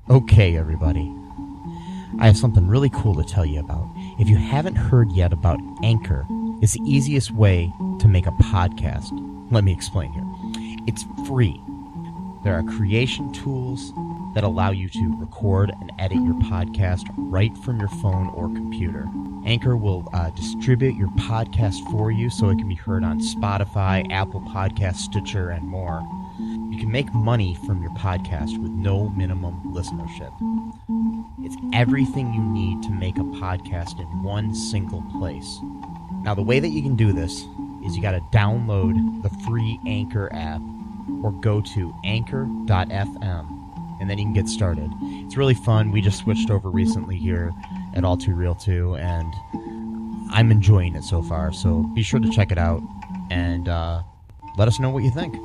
Okay, everybody. I have something really cool to tell you about. If you haven't heard yet about Anchor, it's the easiest way to make a podcast. Let me explain here. It's free. There are creation tools that allow you to record and edit your podcast right from your phone or computer. Anchor will distribute your podcast for you so it can be heard on Spotify, Apple Podcasts, Stitcher, and more. You can make money from your podcast with no minimum listenership. It's everything you need to make a podcast in one single place. Now, the way that you can do this is you got to download the free Anchor app or go to anchor.fm, and then you can get started. It's really fun. We just switched over recently here at All Too Real 2, and I'm enjoying it so far. So be sure to check it out and let us know what you think.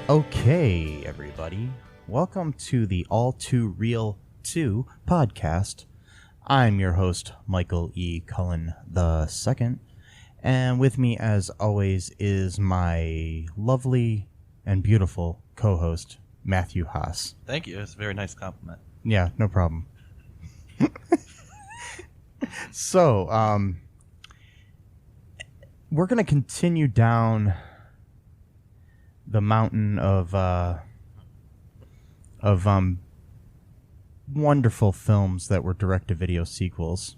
Okay, everybody. Welcome to the All Too Real 2 podcast. I'm your host, Michael E. Cullen II, and with me, as always, is my lovely and beautiful co-host, Matthew Haas. Thank you. It's a very nice compliment. Yeah, no problem. So, we're going to continue down the mountain of wonderful films that were direct-to-video sequels.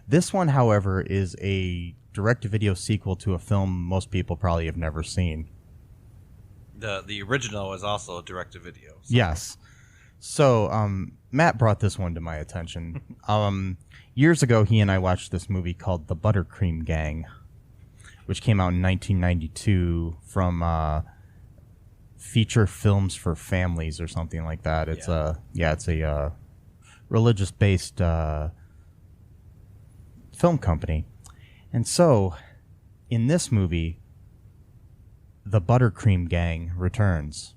This one, however, is a direct-to-video sequel to a film most people probably have never seen. The original is also a direct-to-video. So. Yes. So, Matt brought this one to my attention. Years ago, he and I watched this movie called The ButterCream Gang, which came out in 1992 from Feature Films for Families or something like that. It's a religious-based film company. And so, in this movie, the ButterCream Gang returns.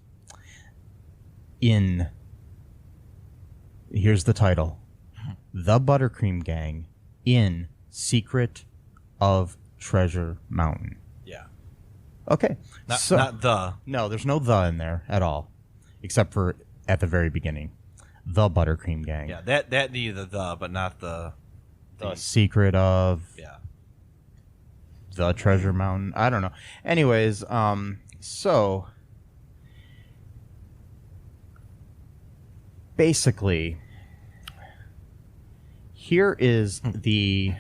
Here's the title: The ButterCream Gang in Secret of Treasure Mountain. Yeah. Okay. Not the. No, there's no the in there at all, except for at the very beginning. The ButterCream Gang. Yeah, that needed the, but not the secret of. Yeah. The Treasure Mountain. I don't know. Anyways, so basically, here is the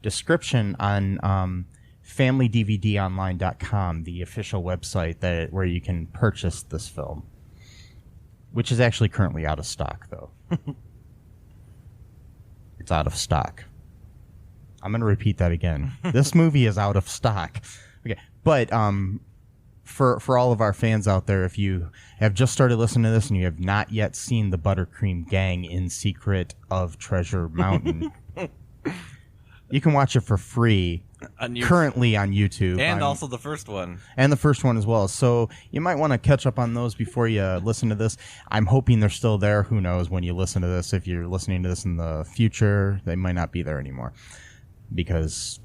description on FamilyDVDonline.com, the official website where you can purchase this film, which is actually currently out of stock, though. It's out of stock. I'm going to repeat that again. This movie is out of stock. Okay, but for all of our fans out there, if you have just started listening to this and you have not yet seen the ButterCream Gang in Secret of Treasure Mountain, you can watch it for free currently on YouTube. And also the first one. And the first one as well. So you might want to catch up on those before you listen to this. I'm hoping they're still there. Who knows when you listen to this. If you're listening to this in the future, they might not be there anymore, because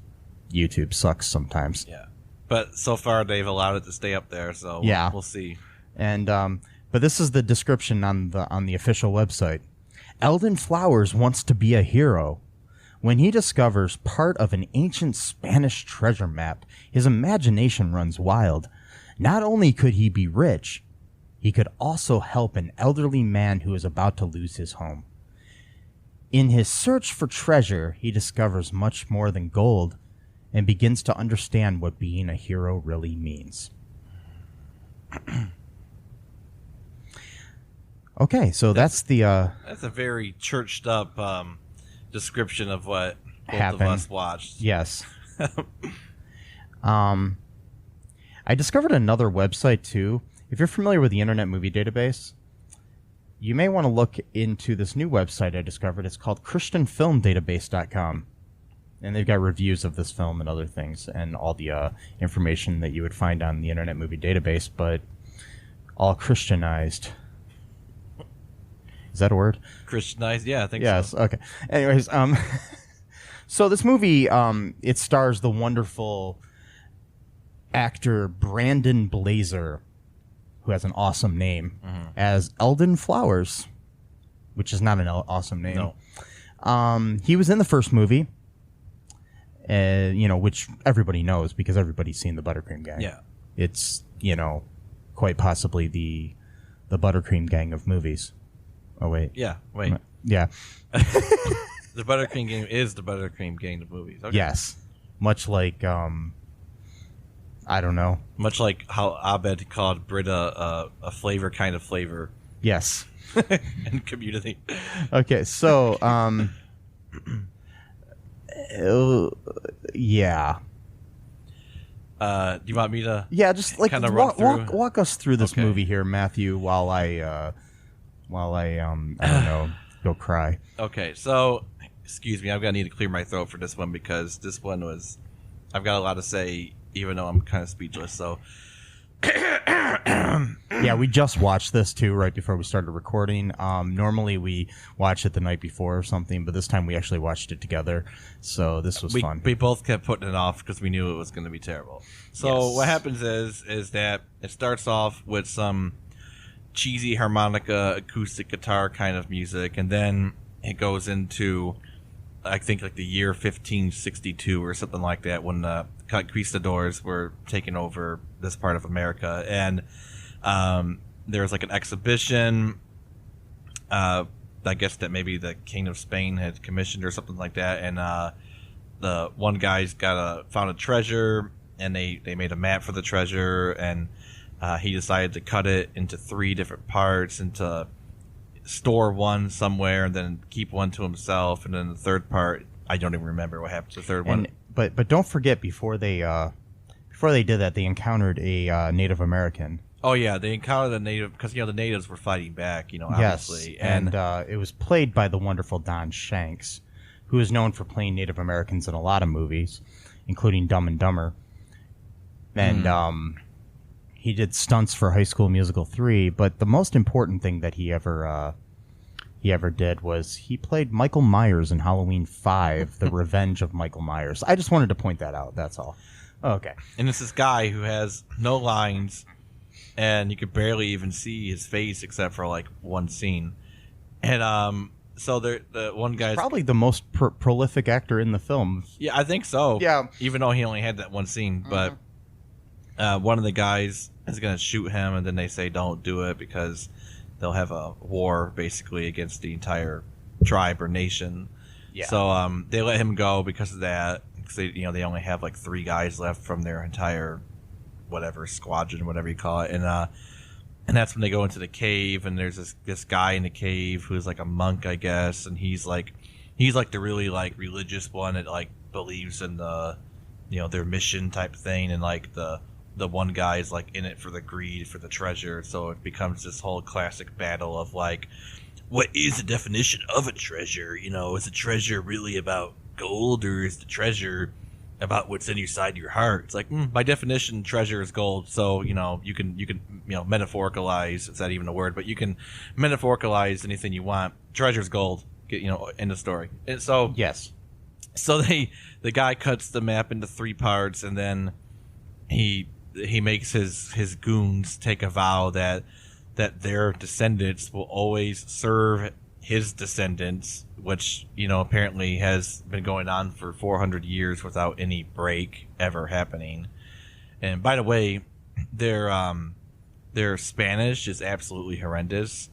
YouTube sucks sometimes. Yeah. But so far they've allowed it to stay up there, so we'll see. And but this is the description on the official website. Eldon Flowers wants to be a hero. When he discovers part of an ancient Spanish treasure map, his imagination runs wild. Not only could he be rich, he could also help an elderly man who is about to lose his home. In his search for treasure, he discovers much more than gold and begins to understand what being a hero really means. Okay, so that's the... That's a very churched up description of what both happened. of us watched. Yes. I discovered another website, too. If you're familiar with the Internet Movie Database, you may want to look into this new website I discovered. It's called ChristianFilmDatabase.com. And they've got reviews of this film and other things and all the information that you would find on the Internet Movie Database, but all Christianized. Is that a word? Christianized? Yeah, I think yes, so. Okay. Anyways, so this movie, it stars the wonderful actor Brandon Blazer, who has an awesome name, as Eldon Flowers, which is not an awesome name. No. He was in the first movie, which everybody knows because everybody's seen the ButterCream Gang. Yeah. It's, quite possibly the ButterCream Gang of movies. Oh, wait. Yeah, wait. Yeah. The ButterCream Gang is the ButterCream Gang of movies. Okay. Yes. Much like, I don't know. Much like how Abed called Brita a flavor kind of flavor. Yes. In Community. Okay, so, yeah. Do you want me to? Yeah, just like kinda walk us through this Okay. movie here, Matthew, while I I don't know, go cry. Okay, so excuse me, I'm gonna need to clear my throat for this one because this one I've got a lot to say, even though I'm kind of speechless. So Yeah, we just watched this too right before we started recording. Normally we watch it the night before or something, but this time we actually watched it together. So this was fun. We both kept putting it off because we knew it was going to be terrible. So Yes. what happens is that it starts off with some cheesy harmonica, acoustic guitar kind of music, and then it goes into, I think, like the year 1562 or something like that, when the conquistadors were taking over this part of America, and there was like an exhibition, I guess that maybe the King of Spain had commissioned or something like that, and the one guy's found a treasure, and they made a map for the treasure, and he decided to cut it into 3 different parts, and to store one somewhere and then keep one to himself, and then the third part, I don't even remember what happened to the third one. But don't forget, before they did that, they encountered a Native American. Oh yeah, they encountered a native because the natives were fighting back, obviously. Yes, and it was played by the wonderful Don Shanks, who is known for playing Native Americans in a lot of movies, including Dumb and Dumber. And he did stunts for High School Musical 3, but the most important thing that he ever did was he played Michael Myers in Halloween 5, The Revenge of Michael Myers. I just wanted to point that out, that's all. Okay. And it's this guy who has no lines, and you could barely even see his face except for like one scene. And so the one guy's probably the most prolific actor in the film. Yeah, I think so. Yeah. Even though he only had that one scene, but one of the guys is going to shoot him, and then they say don't do it because they'll have a war basically against the entire tribe or nation. Yeah. So they let him go because of that. Because they only have like 3 guys left from their entire whatever squadron, whatever you call it, and that's when they go into the cave, and there's this guy in the cave who's like a monk, I guess, and he's like the really like religious one that like believes in the their mission type thing, and like the one guy is like in it for the greed for the treasure, so it becomes this whole classic battle of like, what is the definition of a treasure? Is a treasure really about gold, or is the treasure about what's inside your heart? It's like, by definition, treasure is gold. So you can metaphoricalize. Is that even a word? But you can metaphoricalize anything you want. Treasure's gold. End of story. And so Yes. So the guy cuts the map into 3 parts, and then he makes his goons take a vow that their descendants will always serve his descendants, which, you know, apparently has been going on for 400 years without any break ever happening. And by the way, their Spanish is absolutely horrendous.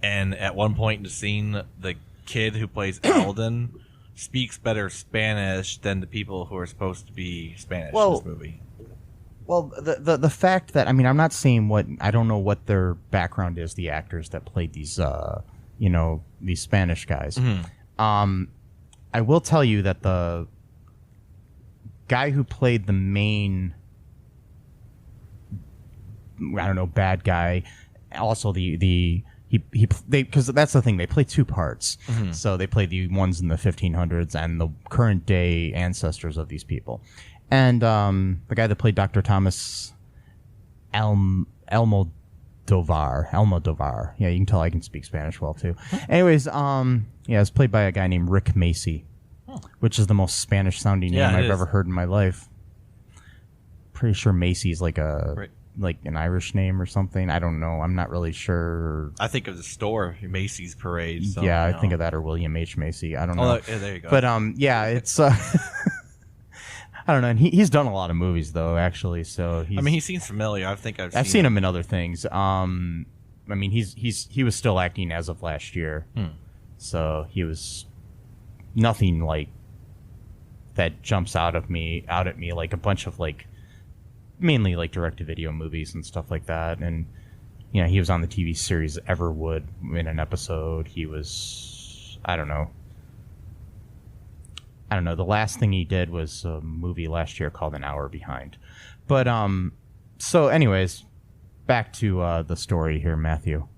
And at one point in the scene, the kid who plays Eldon speaks better Spanish than the people who are supposed to be Spanish in this movie. Well, the fact that, I mean, I'm not saying I don't know what their background is, the actors that played these, these Spanish guys. Mm-hmm. I will tell you that the guy who played the main, I don't know, bad guy, also because that's the thing, they play two parts. Mm-hmm. So they play the ones in the 1500s and the current day ancestors of these people. And the guy that played Dr. Thomas Almodovar. Yeah, you can tell I can speak Spanish well, too. Anyways, it's played by a guy named Rick Macy, which is the most Spanish-sounding name I've ever heard in my life. Pretty sure Macy's like an Irish name or something. I don't know. I'm not really sure. I think of the store, Macy's Parade. So, yeah, I think of that, or William H. Macy. I don't know. Yeah, there you go. But, it's... I don't know. And he's done a lot of movies, though, actually. So he seems familiar. I think I've seen him in other things. I mean, he was still acting as of last year, so he was nothing like that jumps out at me like a bunch of like mainly like direct-to-video movies and stuff like that. And you know, he was on the TV series Everwood in an episode. He was I don't know. The last thing he did was a movie last year called An Hour Behind. But, so anyways, back to the story here, Matthew.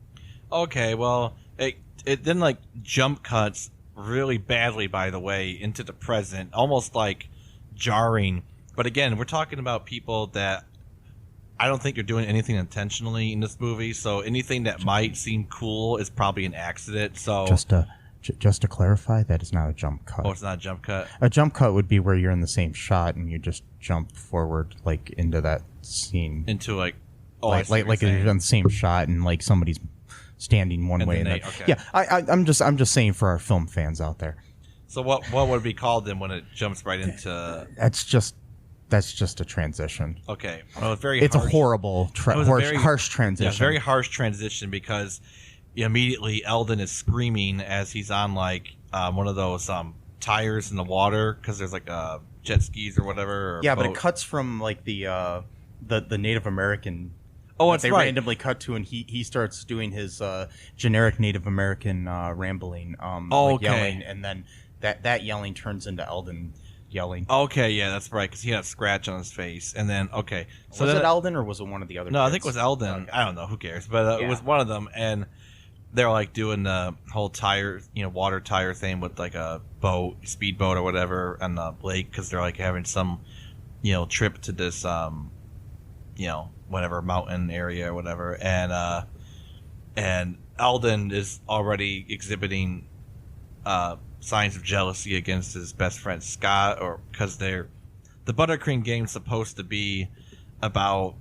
Okay, well, it then, like, jump cuts really badly, by the way, into the present, almost, like, jarring. But again, we're talking about people that I don't think are doing anything intentionally in this movie, so anything that might seem cool is probably an accident, so... Just to clarify, that is not a jump cut. Oh, it's not a jump cut? A jump cut would be where you're in the same shot and you just jump forward, like, into that scene. Into, like... Oh, like you're in the same shot and, like, somebody's standing one way. Okay. Yeah, I'm just saying for our film fans out there. So what would it be called then when it jumps right into... That's just a transition. Okay. Well, it's harsh. A horrible, harsh transition. Yeah, very harsh transition because... Immediately, Eldon is screaming as he's on like one of those tires in the water because there's like jet skis or whatever. Or but it cuts from like the Native American. Oh, that's they right. randomly cut to, and he starts doing his generic Native American rambling, yelling, and then that yelling turns into Eldon yelling. Okay, yeah, that's right, because he had a scratch on his face, and then so was it Eldon or was it one of the other? No, kids? I think it was Eldon. Okay. I don't know, who cares? But it was one of them, and they're like doing the whole tire, water tire thing with like a speedboat or whatever on the lake because they're like having some, trip to this, whatever mountain area or whatever, and Eldon is already exhibiting signs of jealousy against his best friend Scott, or because the ButterCream Gang is supposed to be about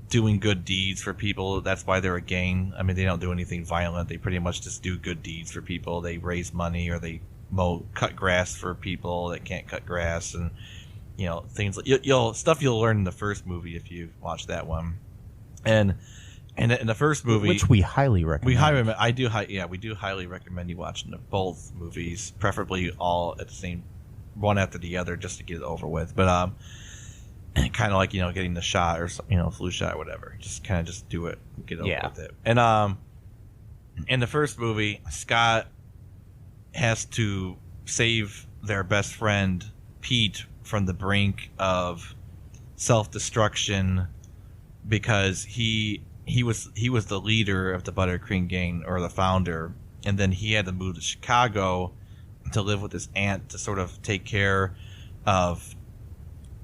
doing good deeds for people. That's why they're a gang. I mean, they don't do anything violent. They pretty much just do good deeds for people. They raise money or they cut grass for people that can't cut grass, and things like stuff you'll learn in the first movie if you watch that one. And in the first movie, which we highly recommend. We do highly recommend you watching both movies, preferably all at the same, one after the other, just to get it over with. But kind of like getting the shot or flu shot or whatever, just kind of just do it, get over with it. And in the first movie, Scott has to save their best friend Pete from the brink of self-destruction because he was the leader of the ButterCream Gang, or the founder, and then he had to move to Chicago to live with his aunt to sort of take care of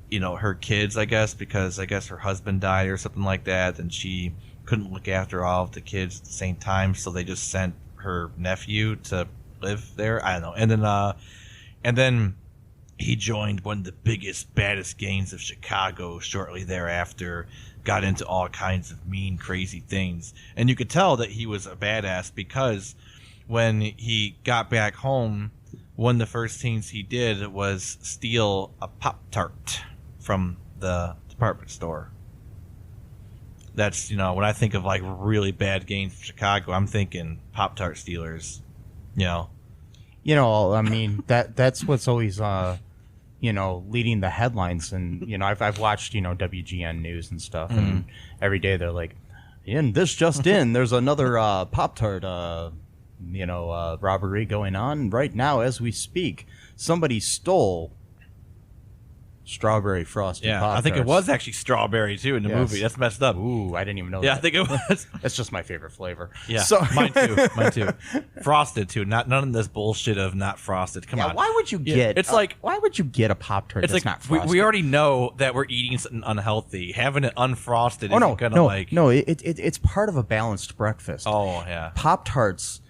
her kids, I guess, because I guess her husband died or something like that, and she couldn't look after all of the kids at the same time, so they just sent her nephew to live there. I don't know. And then he joined one of the biggest, baddest gangs of Chicago shortly thereafter, got into all kinds of mean, crazy things. And you could tell that he was a badass because when he got back home, one of the first things he did was steal a Pop-Tart from the department store. That's, when I think of like really bad games from Chicago, I'm thinking Pop-Tart stealers, I mean, that's what's always, leading the headlines. And, I've watched, WGN News and stuff. And every day they're like, there's another Pop-Tart, robbery going on right now as we speak. Somebody stole strawberry frosted Pop-Tarts. I think it was actually strawberry too in the movie. That's messed up. Ooh, I didn't even know that. I think it was. That's just my favorite flavor. Yeah, so mine too. Frosted too. None of this bullshit of not frosted. Come on. Why would you get? It's like, why would you get a Pop-Tart that's not frosted? We already know that we're eating something unhealthy. Having it unfrosted it's part of a balanced breakfast. Oh yeah. Pop-Tarts,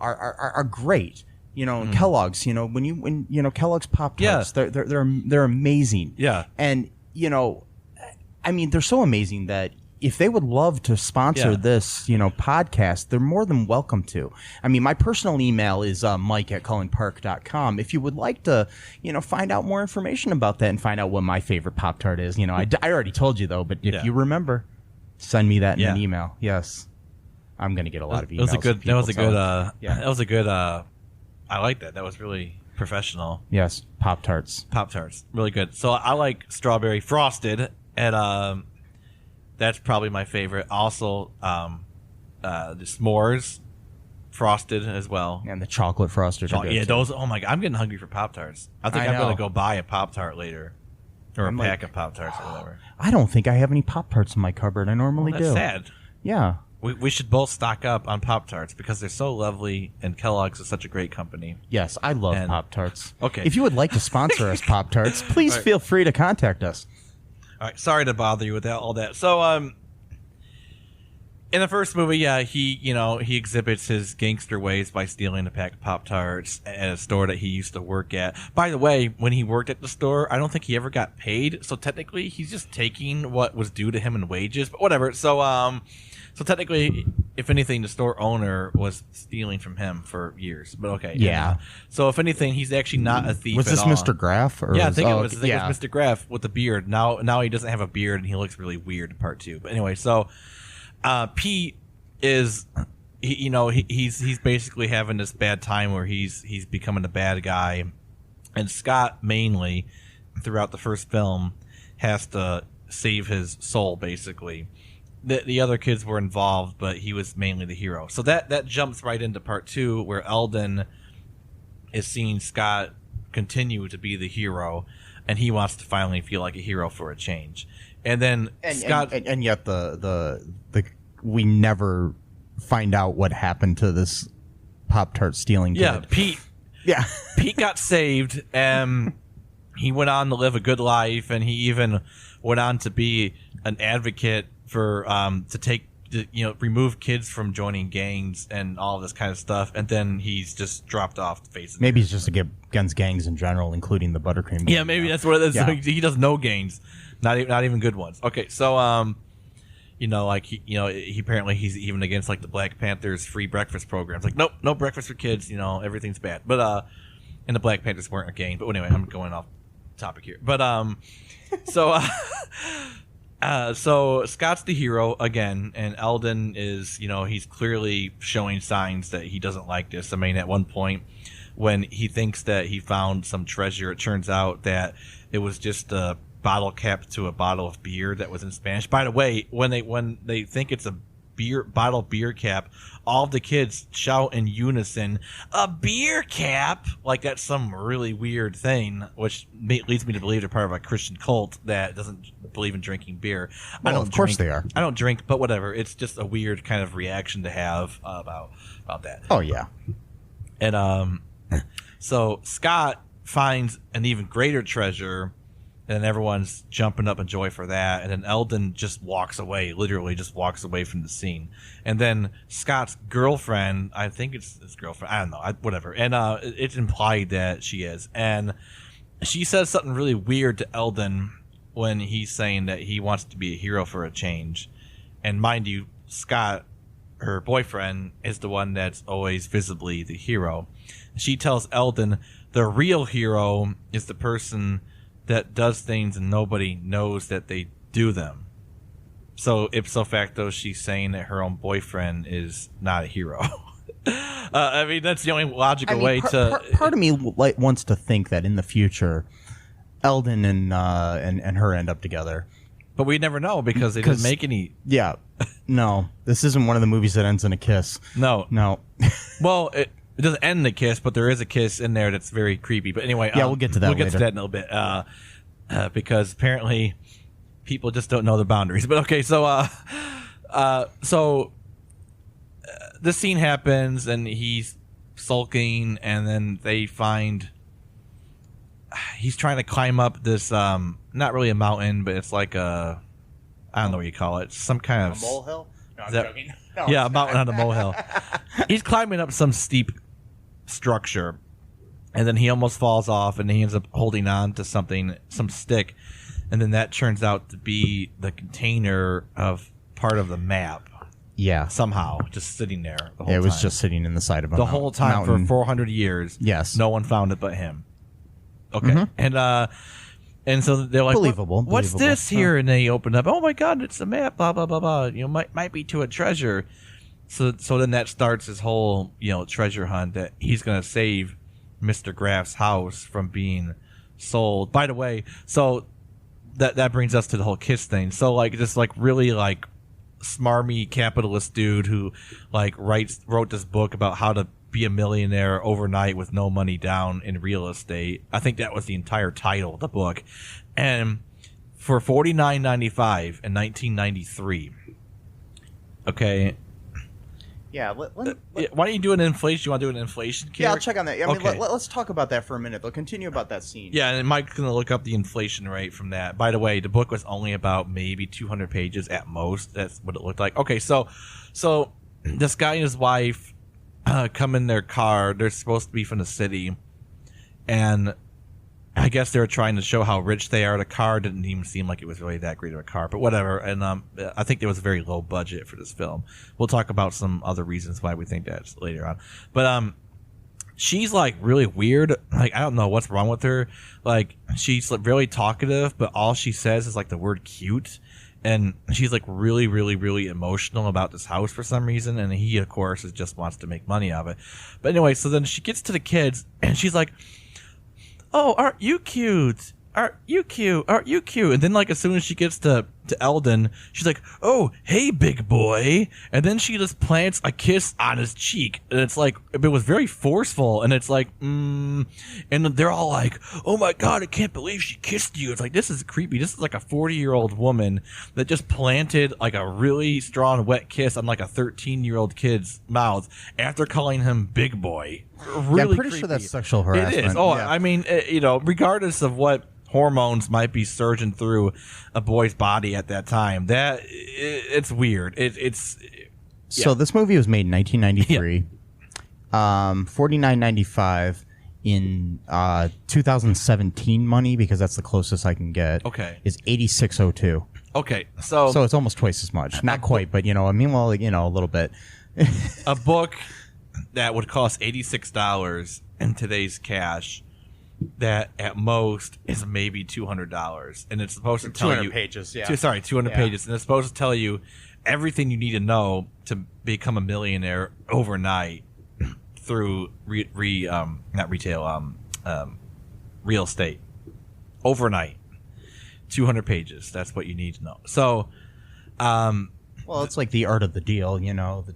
are great. Kellogg's, when Kellogg's Pop-Tarts, they're amazing. Yeah. And, they're so amazing that if they would love to sponsor this, podcast, they're more than welcome to. I mean, my personal email is mike@cullenpark.com. If you would like to, find out more information about that and find out what my favorite Pop-Tart is, I already told you though, but if you remember, send me that in an email. Yes. I'm going to get a lot of emails. That was a good I like that. That was really professional. Yes, Pop-Tarts. Pop-Tarts. Really good. So I like strawberry frosted, and that's probably my favorite. Also, the s'mores frosted as well. And the chocolate frosted are good too. Those. Oh my God, I'm getting hungry for Pop-Tarts. I think I'm going to go buy a Pop-Tart later. Or a pack of Pop-Tarts or whatever. I don't think I have any Pop-Tarts in my cupboard. I normally do. That's sad. Yeah. We should both stock up on Pop-Tarts because they're so lovely, and Kellogg's is such a great company. Yes, I love Pop-Tarts. Okay. If you would like to sponsor us, Pop-Tarts, please feel free to contact us. All right. Sorry to bother you with all that. So, in the first movie, he exhibits his gangster ways by stealing a pack of Pop-Tarts at a store that he used to work at. By the way, when he worked at the store, I don't think he ever got paid. So technically, he's just taking what was due to him in wages. But whatever. So technically, if anything, the store owner was stealing from him for years. But okay. Yeah. So if anything, he's actually not a thief. Was this Mr. Graff? I think it was Mr. Graff with the beard. Now he doesn't have a beard and he looks really weird in part 2. But anyway, so Pete is he's basically having this bad time where he's becoming a bad guy, and Scott mainly throughout the first film has to save his soul basically. The other kids were involved, but he was mainly the hero. So that jumps right into part 2, where Eldon is seeing Scott continue to be the hero, and he wants to finally feel like a hero for a change. And then Scott, and yet the we never find out what happened to this Pop-Tart stealing kid. Yeah, Pete. Yeah, Pete got saved, and he went on to live a good life, and he even went on to be an advocate for remove kids from joining gangs and all of this kind of stuff, and then he's just dropped off the face of maybe he's just against gangs in general, including the ButterCream Gang. Yeah, maybe that's what it is. Yeah. He does no gangs, not even good ones. Okay, so he apparently he's even against like the Black Panthers free breakfast programs. Like, nope, no breakfast for kids. Everything's bad. But and the Black Panthers weren't a gang. But anyway, I'm going off topic here. But so Scott's the hero again, and Eldon is, he's clearly showing signs that he doesn't like this. I mean, at one point when he thinks that he found some treasure, it turns out that it was just a bottle cap to a bottle of beer that was in Spanish. By the way, when they think it's a bottle beer cap, all of the kids shout in unison, "A beer cap!" Like that's some really weird thing, which leads me to believe they're part of a Christian cult that doesn't believe in drinking beer. Well, of course they are. I don't drink, but whatever. It's just a weird kind of reaction to have about that. Oh yeah. And so Scott finds an even greater treasure, and everyone's jumping up in joy for that. And then Eldon just walks away, literally just walks away from the scene. And then Scott's girlfriend, I think it's his girlfriend, I don't know, whatever. And it's implied that she is. And she says something really weird to Eldon when he's saying that he wants to be a hero for a change. And mind you, Scott her boyfriend is the one that's always visibly the hero. She tells Eldon the real hero is the person that does things and nobody knows that they do them. So ipso facto, she's saying that her own boyfriend is not a hero. I mean, that's the only logical way to. Part of me wants to think that in the future, Eldon and her end up together. But we never know because they didn't make any. Yeah, no, this isn't one of the movies that ends in a kiss. No. Well, it doesn't end in a kiss, but there is a kiss in there that's very creepy. But anyway, yeah, we'll get to that. We'll get to that in a little bit because apparently people just don't know the boundaries. But okay, so this scene happens and he's sulking, and then they find he's trying to climb up this not really a mountain, but it's like a, I don't know what you call it, some kind of molehill. No, I'm joking. No, yeah, a mountain on a molehill. He's climbing up some steep structure, and then he almost falls off, and he ends up holding on to something, some stick, and then that turns out to be the container of part of the map. Yeah, somehow just sitting there. The whole it was time. Just sitting in the side of a whole time mountain. For 400 years. Yes, no one found it but him. Okay, and so they're like, believable. What's this here? And they open up. Oh my God, it's a map. Blah blah blah blah. You know, might be to a treasure. So then that starts his whole treasure hunt that he's gonna save Mr. Graff's house from being sold. By the way, so that brings us to the whole kiss thing. So like just like really like smarmy capitalist dude who like wrote this book about how to be a millionaire overnight with no money down in real estate. I think that was the entire title of the book. And for $49.95 in 1993. Okay. Yeah. Why don't you do an inflation? You want to do an inflation? Yeah, I'll check on that. I mean, let's talk about that for a minute. They'll continue about that scene. Yeah, and Mike's going to look up the inflation rate from that. By the way, the book was only about maybe 200 pages at most. That's what it looked like. Okay, so this guy and his wife come in their car. They're supposed to be from the city, and I guess they were trying to show how rich they are. The car didn't even seem like it was really that great of a car, but whatever. And I think there was a very low budget for this film. We'll talk about some other reasons why we think that later on. But she's like really weird. Like I don't know what's wrong with her. Like she's like really talkative, but all she says is like the word cute. And she's like really, really, really emotional about this house for some reason. And he, of course, just wants to make money of it. But anyway, so then she gets to the kids and she's like, "Oh, aren't you cute? Aren't you cute? Aren't you cute?" And then like as soon as she gets to Eldon, she's like, "Oh, hey, big boy." And then she just plants a kiss on his cheek. And it's like, it was very forceful. And it's like, and they're all like, "Oh my God, I can't believe she kissed you." It's like, this is creepy. This is like a 40-year-old woman that just planted like a really strong wet kiss on like a 13-year-old kid's mouth after calling him big boy. Really I'm pretty creepy. sure that's sexual harassment. It is. Oh, yeah. I mean, regardless of what hormones might be surging through a boy's body at that time, it's weird. It's So this movie was made in 1993. $49.95 in 2017 money, because that's the closest I can get. Okay. Is $86.02. Okay, so it's almost twice as much. Not quite, but I mean, well, a little bit. a book that would cost $86 in today's cash, that at most is maybe $200, and it's supposed to tell 200 you pages. Yeah. 200 pages, and it's supposed to tell you everything you need to know to become a millionaire overnight through not retail, real estate overnight. 200 pages. That's what you need to know. So, well, it's like The Art of the Deal, the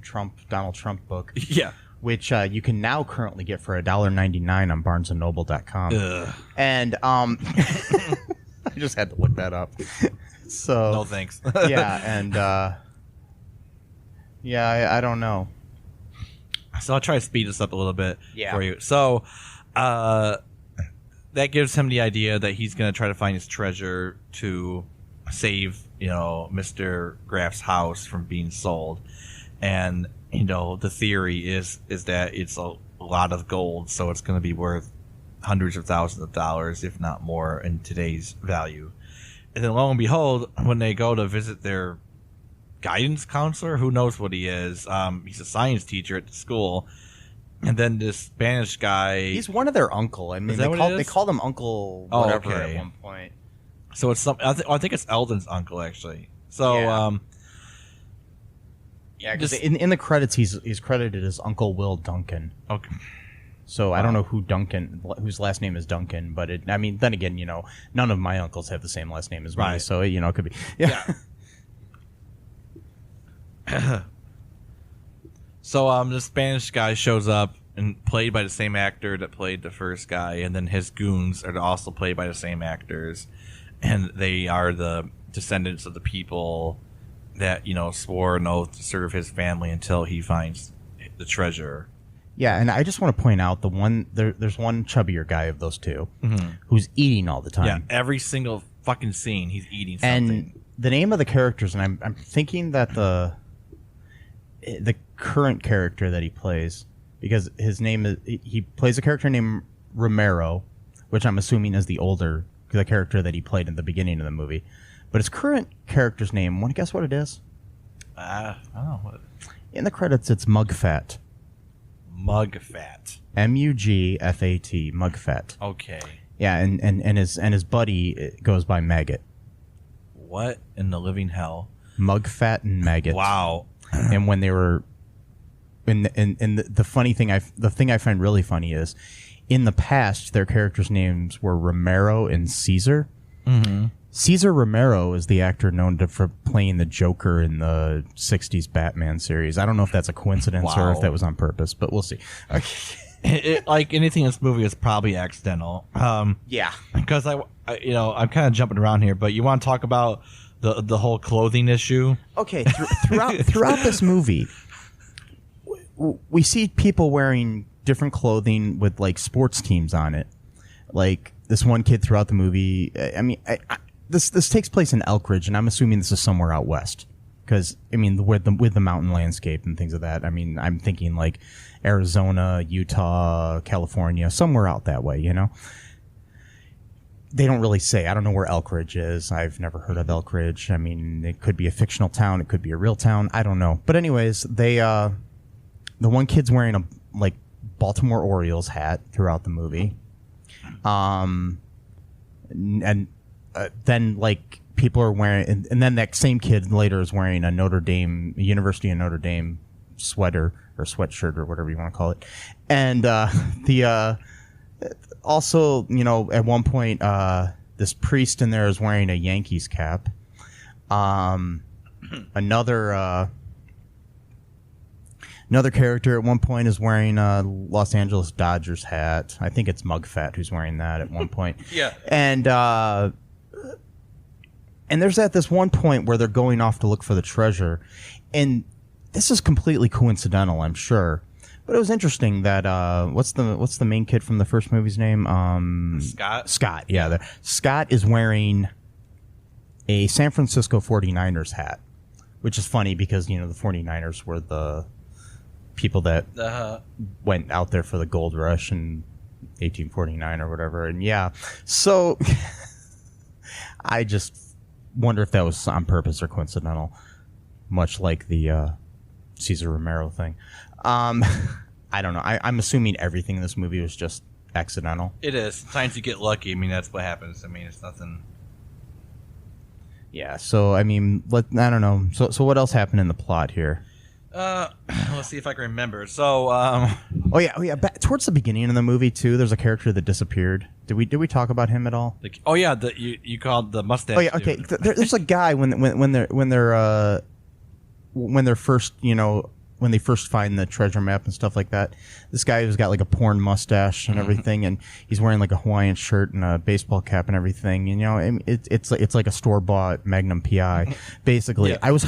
Donald Trump book. Yeah. Which you can now currently get for $1.99 on BarnesandNoble.com. Ugh. And I just had to look that up. So no thanks. Yeah, and I don't know. So I'll try to speed this up a little bit for you. So that gives him the idea that he's going to try to find his treasure to save, Mr. Graff's house from being sold. And the theory is that it's a lot of gold, so it's going to be worth hundreds of thousands of dollars, if not more, in today's value. And then lo and behold, when they go to visit their guidance counselor. Who knows what he is? He's a science teacher at the school. And then this Spanish guy. He's one of their uncle. I mean, they called him Uncle whatever at one point. So it's I think it's Eldon's uncle actually. So because in the credits he's credited as Uncle Will Duncan. Okay. So I don't know whose last name is Duncan, but then again, none of my uncles have the same last name as me, so it could be. Yeah. So the Spanish guy shows up and played by the same actor that played the first guy, and then his goons are also played by the same actors, and they are the descendants of the people that swore an oath to serve his family until he finds the treasure. Yeah, and I just want to point out there's one chubbier guy of those two who's eating all the time. Yeah, every single fucking scene he's eating something. And the name of the characters, and I'm thinking that the current character that he plays, because his name is, he plays a character named Romero, which I'm assuming is the character that he played in the beginning of the movie. But his current character's name, want to guess what it is? I don't know. What? In the credits, it's Mugfat. Mugfat. Mugfat. Mugfat. Okay. Yeah, and his buddy goes by Maggot. What in the living hell? Mugfat and Maggot. Wow. And when they were, and the funny thing, the thing I find really funny is, in the past their characters' names were Romero and Caesar. Mm-hmm. Cesar Romero is the actor known for playing the Joker in the 60s Batman series. I don't know if that's a coincidence or if that was on purpose, but we'll see. Like anything in this movie is probably accidental. Yeah. Because I'm kind of jumping around here, but you want to talk about the whole clothing issue? Okay. Throughout this movie, we see people wearing different clothing with like sports teams on it. Like this one kid throughout the movie. This takes place in Elkridge, and I'm assuming this is somewhere out west. Because with the mountain landscape and things of that, I'm thinking like Arizona, Utah, California, somewhere out that way. They don't really say. I don't know where Elkridge is. I've never heard of Elkridge. It could be a fictional town. It could be a real town. I don't know. But anyways, the one kid's wearing a like Baltimore Orioles hat throughout the movie. Then like people are wearing, and then that same kid later is wearing a University of Notre Dame sweater or sweatshirt or whatever you want to call it. And also, at one point, this priest in there is wearing a Yankees cap. Another character at one point is wearing a Los Angeles Dodgers hat. I think it's Mugfat who's wearing that at one point. Yeah. And there's at this one point where they're going off to look for the treasure. And this is completely coincidental, I'm sure. But it was interesting that what's the main kid from the first movie's name? Scott. Scott, yeah. Scott is wearing a San Francisco 49ers hat, which is funny because, the 49ers were the people that went out there for the gold rush in 1849 or whatever. And yeah, so I just wonder if that was on purpose or coincidental, much like the Cesar Romero thing. I don't know. I'm assuming everything in this movie was just accidental. It is. Sometimes you get lucky. That's what happens. It's nothing. Yeah. So I don't know. So what else happened in the plot here? Let's see if I can remember. So, oh yeah. Towards the beginning of the movie too, there's a character that disappeared. Did we talk about him at all? You called the mustache. Oh yeah. Okay. There's a guy when they're first, when they first find the treasure map and stuff like that. This guy who's got like a porn mustache and everything, and he's wearing like a Hawaiian shirt and a baseball cap and everything. It's like a store-bought Magnum PI, basically. Yeah. I was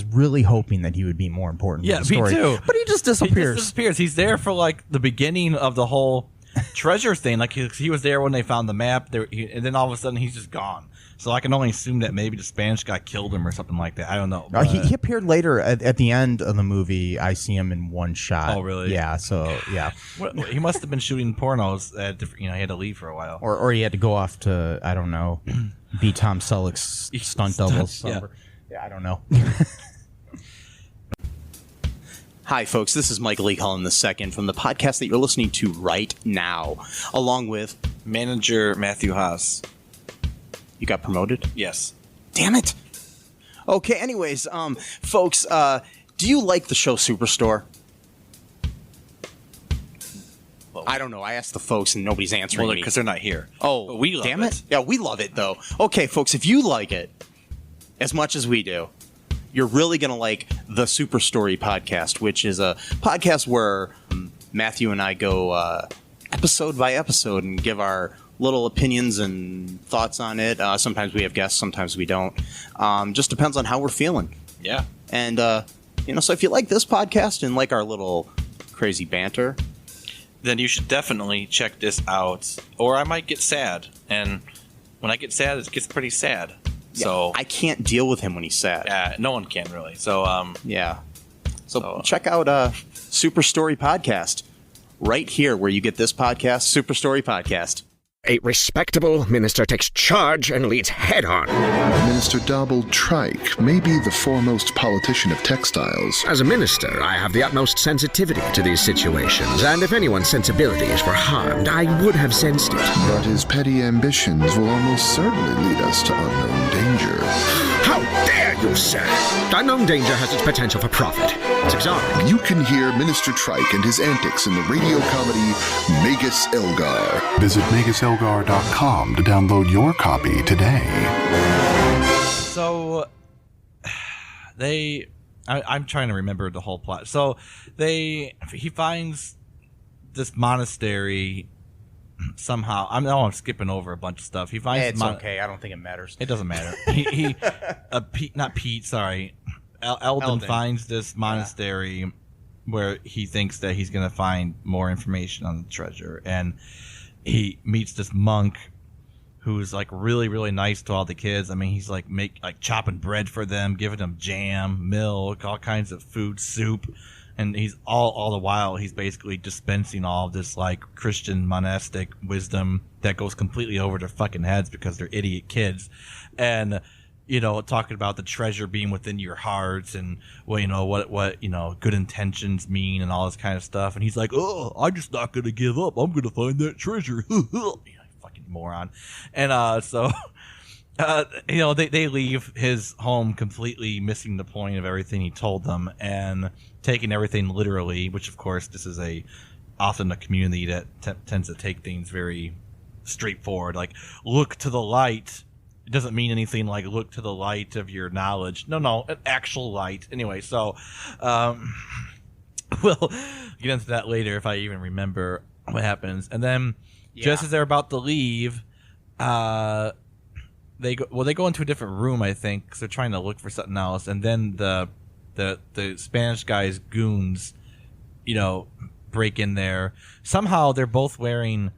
really hoping that he would be more important. Yeah, to the story. me too. But he just disappears. He's there for like the beginning of the whole treasure thing. Like he was there when they found the map, and then all of a sudden he's just gone. So I can only assume that maybe the Spanish guy killed him or something like that. I don't know. He appeared later at the end of the movie. I see him in one shot. Oh, really? Yeah. So yeah. Well, he must have been shooting pornos at different. He had to leave for a while, or he had to go off to, I don't know, be Tom Selleck's stunt double. Yeah. Yeah, I don't know. Hi, folks. This is Michael E. Cullen II from the podcast that you're listening to right now, along with Manager Matthew Haas. You got promoted? Yes. Damn it. Okay, anyways, folks, do you like the show Superstore? Well, I don't know. I asked the folks and nobody's answering me. Because they're not here. Oh, but we love damn it. Yeah, we love it, though. Okay, folks, if you like it as much as we do, you're really going to like the Super Story podcast, which is a podcast where Matthew and I go episode by episode and give our little opinions and thoughts on it. Sometimes we have guests, sometimes we don't. Just depends on how we're feeling. Yeah. And, so if you like this podcast and like our little crazy banter, then you should definitely check this out. Or I might get sad. And when I get sad, it gets pretty sad. Yeah, so I can't deal with him when he's sad. Yeah, no one can really. So yeah. So check out Super Story Podcast right here where you get this podcast, Super Story Podcast. A respectable minister takes charge and leads head on. Minister Dobble Trike may be the foremost politician of textiles. As a minister, I have the utmost sensitivity to these situations, and if anyone's sensibilities were harmed, I would have sensed it. But his petty ambitions will almost certainly lead us to unknown danger. How dare you, sir! Unknown danger has its potential for profit. It's exotic. You can hear Minister Trike and his antics in the radio comedy Magus Elgar. Visit MagusElgar.com to download your copy today. So I'm trying to remember the whole plot. So he finds this monastery somehow. I'm skipping over a bunch of stuff. He finds It's okay. I don't think it matters. It doesn't matter. Eldon finds this monastery where he thinks that he's going to find more information on the treasure, and he meets this monk who's like really, really nice to all the kids. I mean, he's like chopping bread for them, giving them jam, milk, all kinds of food, soup. And he's all the while he's basically dispensing all of this like Christian monastic wisdom that goes completely over their fucking heads because they're idiot kids. And talking about the treasure being within your hearts and what good intentions mean and all this kind of stuff. And he's like, "Oh, I'm just not gonna give up. I'm gonna find that treasure." Fucking moron. And they leave his home completely missing the point of everything he told them and taking everything literally, which of course this is often a community that tends to take things very straightforward. Like, look to the light. It doesn't mean anything like look to the light of your knowledge. No, an actual light. Anyway, so we'll get into that later if I even remember what happens. And then just as they're about to leave, they go into a different room, I think, because they're trying to look for something else. And then the Spanish guy's goons, break in there. Somehow they're both wearing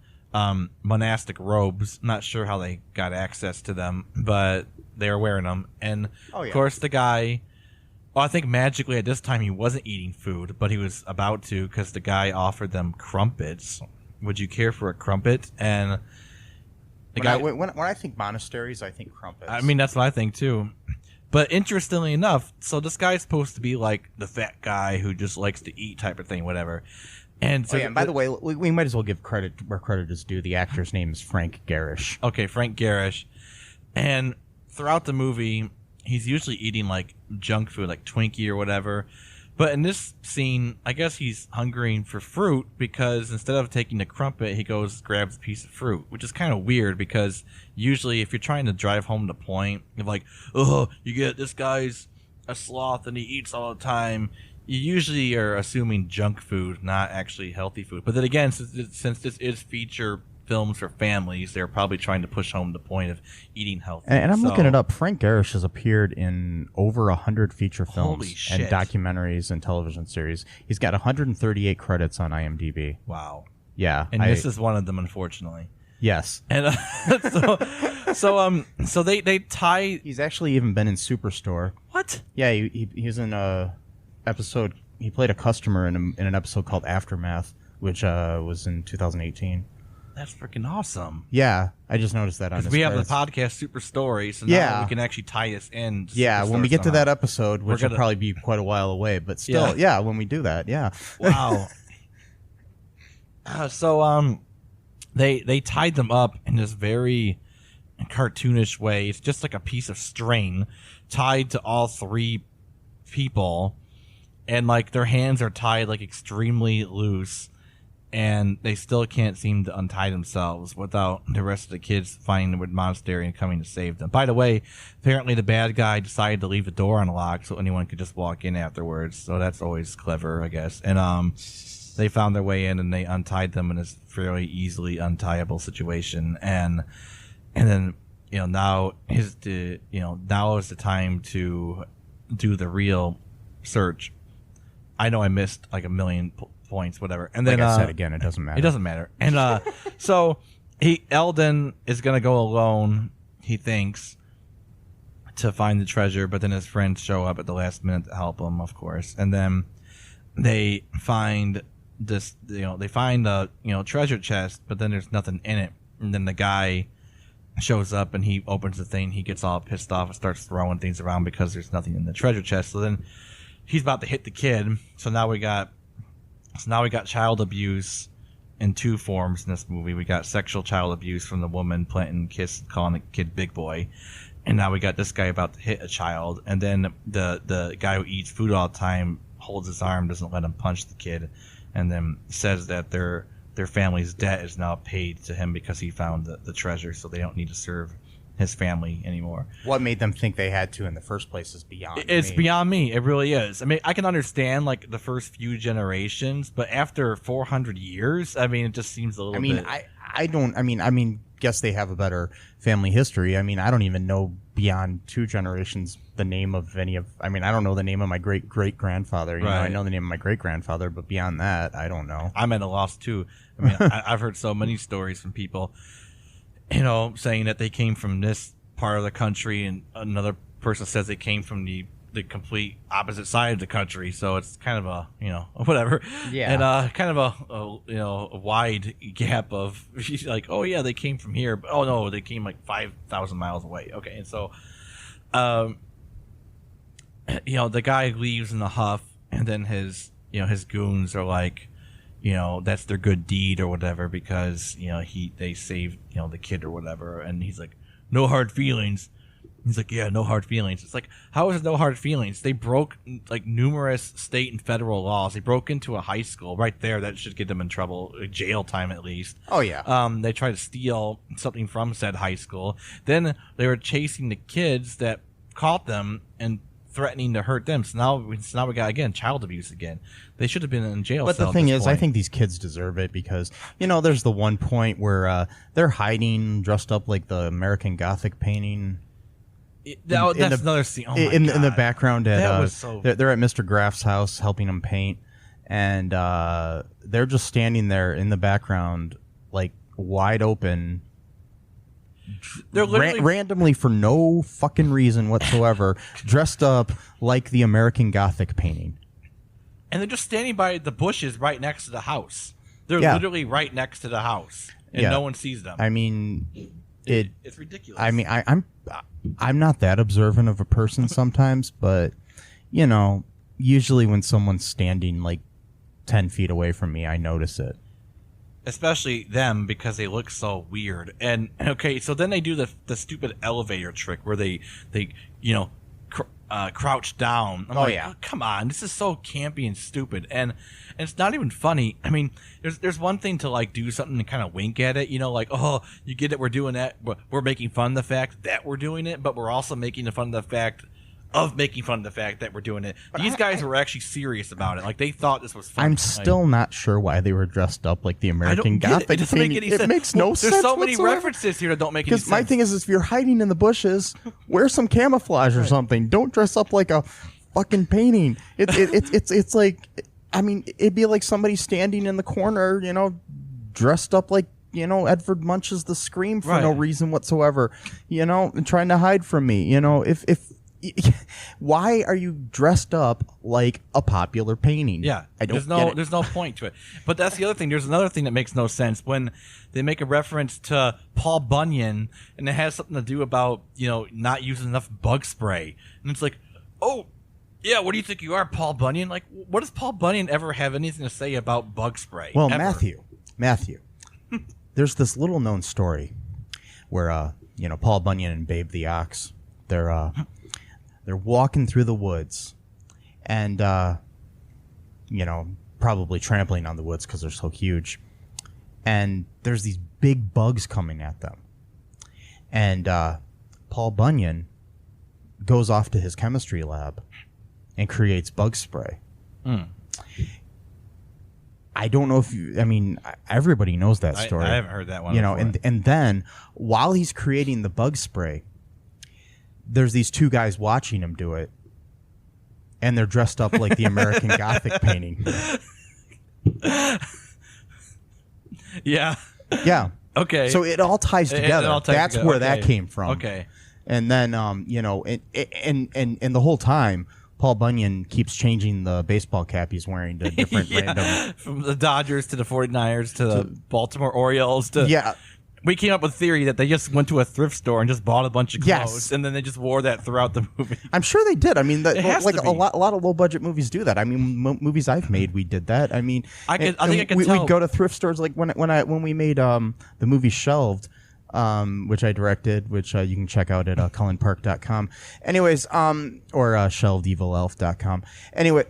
monastic robes. Not sure how they got access to them, but they were wearing them. And of course the guy, I think magically at this time he wasn't eating food, but he was about to because the guy offered them crumpets. Would you care for a crumpet? And when I think monasteries, I think crumpets. I mean, that's what I think too. But interestingly enough, so this guy's supposed to be like the fat guy who just likes to eat type of thing, whatever. And so, and by the way, we might as well give credit where credit is due. The actor's name is Frank Garish. Okay, Frank Garish. And throughout the movie, he's usually eating like junk food, like Twinkie or whatever. But in this scene, I guess he's hungering for fruit because instead of taking the crumpet, he grabs a piece of fruit, which is kind of weird because usually if you're trying to drive home the point, you're like, oh, you get this guy's a sloth and he eats all the time. You usually are assuming junk food, not actually healthy food. But then again, since this is feature films for families, they're probably trying to push home the point of eating healthy. And I'm looking it up. Frank Garish has appeared in over 100 feature films and documentaries and television series. He's got 138 credits on IMDb. Wow. Yeah. And this is one of them, unfortunately. Yes. And so they tie. He's actually even been in Superstore. What? Yeah, he was in a episode. He played a customer in an episode called Aftermath, which was in 2018. That's freaking awesome. Yeah, I just noticed that on his we have credits. the podcast Super Story, so now we can actually tie this in. Yeah, when we get to that episode, which will probably be quite a while away, but still, when we do that, Wow. They tied them up in this very cartoonish way. It's just like a piece of string tied to all three people, and like their hands are tied like extremely loose, and they still can't seem to untie themselves without the rest of the kids finding the monastery and coming to save them. By the way, apparently the bad guy decided to leave the door unlocked so anyone could just walk in afterwards, so that's always clever, I guess. And they found their way in and they untied them in this fairly easily untieable situation, and then now is the time to do the real search. I know I missed like a million points, whatever. And then like I said again, it doesn't matter. It doesn't matter. And so Eldon is gonna go alone, he thinks, to find the treasure, but then his friends show up at the last minute to help him, of course. And then they find this, they find a treasure chest, but then there's nothing in it. And then the guy shows up and he opens the thing. He gets all pissed off and starts throwing things around because there's nothing in the treasure chest. So then he's about to hit the kid. So now we got child abuse in two forms in this movie. We got sexual child abuse from the woman planting kiss, calling the kid big boy, and now we got this guy about to hit a child. And then the guy who eats food all the time holds his arm, doesn't let him punch the kid, and then says that their family's debt is now paid to him because he found the treasure, so they don't need to serve his family anymore. What made them think they had to in the first place is beyond me. It's beyond me. It really is. I mean, I can understand like the first few generations, but after 400 years, I mean, it just seems a little bit... I mean, guess they have a better family history. I mean, I don't even know beyond two generations the name of any of... I mean, I don't know the name of my great-great-grandfather. You know, I know the name of my great-grandfather, but beyond that, I don't know. I'm at a loss, too. I mean, I've heard so many stories from people, saying that they came from this part of the country, and another person says they came from the complete opposite side of the country. So it's kind of a, whatever. Yeah. And kind of a wide gap of like, oh yeah, they came from here, but oh no, they came like 5,000 miles away. Okay. And so, the guy leaves in a huff, and then his goons are like, that's their good deed or whatever, because, they saved, the kid or whatever. And he's like, no hard feelings. He's like, yeah, no hard feelings. It's like, how is it no hard feelings? They broke like numerous state and federal laws. They broke into a high school right there. That should get them in trouble, jail time at least. Oh yeah. They tried to steal something from said high school. Then they were chasing the kids that caught them and threatening to hurt them. So now we got, again, child abuse again. They should have been in jail. But the thing is, I think these kids deserve it because, there's the one point where they're hiding dressed up like the American Gothic painting. That's another scene. Oh in the background, they're at Mr. Graff's house helping him paint, and they're just standing there in the background, like wide open. They're literally randomly for no fucking reason whatsoever, dressed up like the American Gothic painting, and they're just standing by the bushes right next to the house. They're literally right next to the house, and no one sees them. I mean, it's ridiculous. I mean, I'm not that observant of a person sometimes, but usually when someone's standing like 10 feet away from me, I notice it. Especially them, because they look so weird. And okay, so then they do the stupid elevator trick where they crouch down. I'm like, oh, come on, this is so campy and stupid, and it's not even funny. I mean, there's one thing to like do something and kind of wink at it, like, oh, you get it, we're doing that, we're making fun of the fact that we're doing it, but we're also making fun of the fact of making fun of the fact that we're doing it. But these guys were actually serious about it. Like, they thought this was funny. I'm still not sure why they were dressed up like the American Gothic. It doesn't make any sense. It makes no sense. There's so many references here that don't make any sense. Because my thing is, if you're hiding in the bushes, wear some camouflage or something. Don't dress up like a fucking painting. It's like, I mean, it'd be like somebody standing in the corner, dressed up like, Edvard Munch's The Scream for no reason whatsoever, and trying to hide from me. why are you dressed up like a popular painting? Yeah, I don't there's no point to it. But that's the other thing. There's another thing that makes no sense when they make a reference to Paul Bunyan, and it has something to do about not using enough bug spray, and it's like, oh. Yeah, what do you think you are, Paul Bunyan? Like, what does Paul Bunyan ever have anything to say about bug spray? Well, ever? Matthew, there's this little known story where, Paul Bunyan and Babe the Ox, they're walking through the woods and, probably trampling on the woods because they're so huge. And there's these big bugs coming at them. And Paul Bunyan goes off to his chemistry lab and creates bug spray. I don't know if everybody knows that story. I haven't heard that one before. And then while he's creating the bug spray, there's these two guys watching him do it, and they're dressed up like the American Gothic painting. Yeah. Yeah. Okay. So it all ties together. That's where that came from. Okay. And then, and the whole time, Paul Bunyan keeps changing the baseball cap he's wearing to different random. From the Dodgers to the 49ers to the Baltimore Orioles to. Yeah. We came up with a theory that they just went to a thrift store and just bought a bunch of clothes, Yes. and then they just wore that throughout the movie. I'm sure they did. I mean, It has to be. a lot of low budget movies do that. I mean, movies I've made, we did that. I mean, I think I can we'd tell. go to thrift stores like when we made the movie Shelved, which I directed, which you can check out at cullenpark.com. Anyways, or shelvedevilelf.com. Anyway,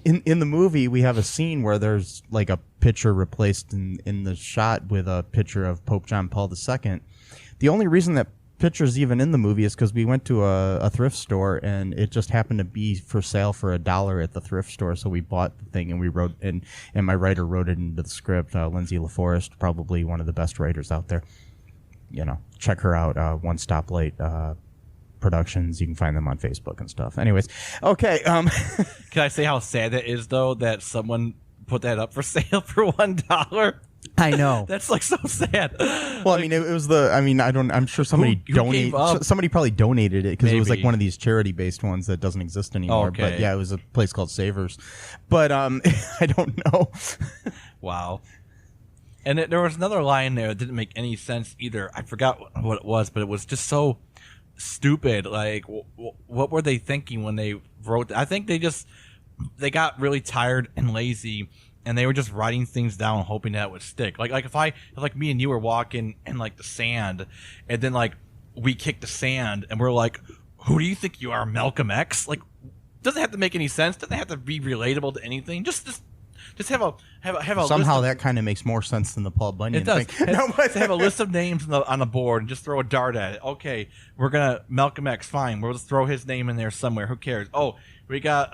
in the movie we have a scene where there's like a picture replaced in the shot with a picture of Pope John Paul II. The only reason that picture's even in the movie is because we went to a thrift store and it just happened to be for sale for $1 at the thrift store. So we bought the thing and we wrote and my writer wrote it into the script. Lindsay LaForest, probably one of the best writers out there. Check her out. One Stop Late Productions. You can find them on Facebook and stuff. Anyways, okay. Can I say how sad that is, though, that someone put that up for sale for $1? I know. That's like so sad. Well, I mean, it was I'm sure somebody Who gave up? somebody probably donated it because it was like Maybe. one of these charity-based ones that doesn't exist anymore. Okay. But yeah, it was a place called Savers. But I don't know. Wow. And there was another line there that didn't make any sense either. I forgot what it was, but it was just so stupid. Like, what were they thinking when they wrote that? I think they got really tired and lazy, and they were just writing things down hoping that it would stick. Like if me and you were walking in like the sand, and then like we kicked the sand, and we're like, "Who do you think you are, Malcolm X?" Like, doesn't have to make any sense. Doesn't have to be relatable to anything. Just have a Somehow list that kind of makes more sense than the Paul Bunyan it does. thing. Have a list of names on the board and just throw a dart at it. Okay, we're gonna Malcolm X. Fine, we'll just throw his name in there somewhere. Who cares? Oh, we got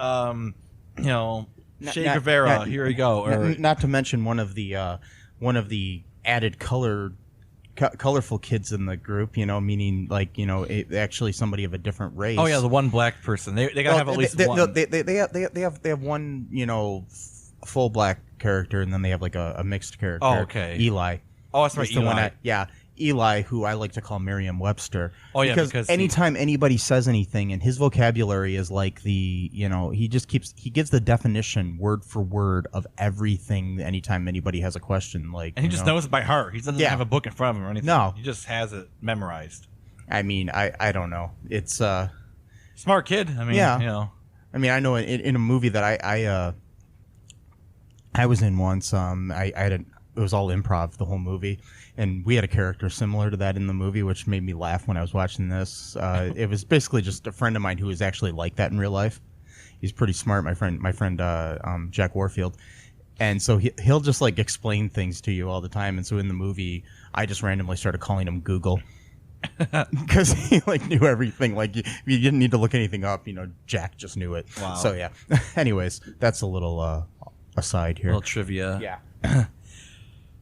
Che Guevara. Here we go. Or, not to mention one of the added colorful kids in the group. Meaning like actually somebody of a different race. oh yeah, the one black person. They gotta have at least one. They have one full black character, and then they have like a mixed character. Oh, okay. Eli. Oh, that's right, He's the Eli. one Eli, who I like to call Merriam-Webster. Oh, yeah, because anytime anybody says anything, and his vocabulary is like he gives the definition word for word of everything anytime anybody has a question. Like, and he just knows it by heart. He doesn't have a book in front of him or anything. No. He just has it memorized. I mean, I don't know. It's smart kid. I mean, yeah. I mean, I know in a movie that I was in once. It was all improv, the whole movie, and we had a character similar to that in the movie, which made me laugh when I was watching this. It was basically just a friend of mine who was actually like that in real life. He's pretty smart, my friend Jack Warfield, and so he'll just like explain things to you all the time. And so in the movie, I just randomly started calling him Google. Because he like knew everything. Like you didn't need to look anything up. Jack just knew it. Wow. So yeah. Anyways, that's a little aside here. A little trivia. Yeah.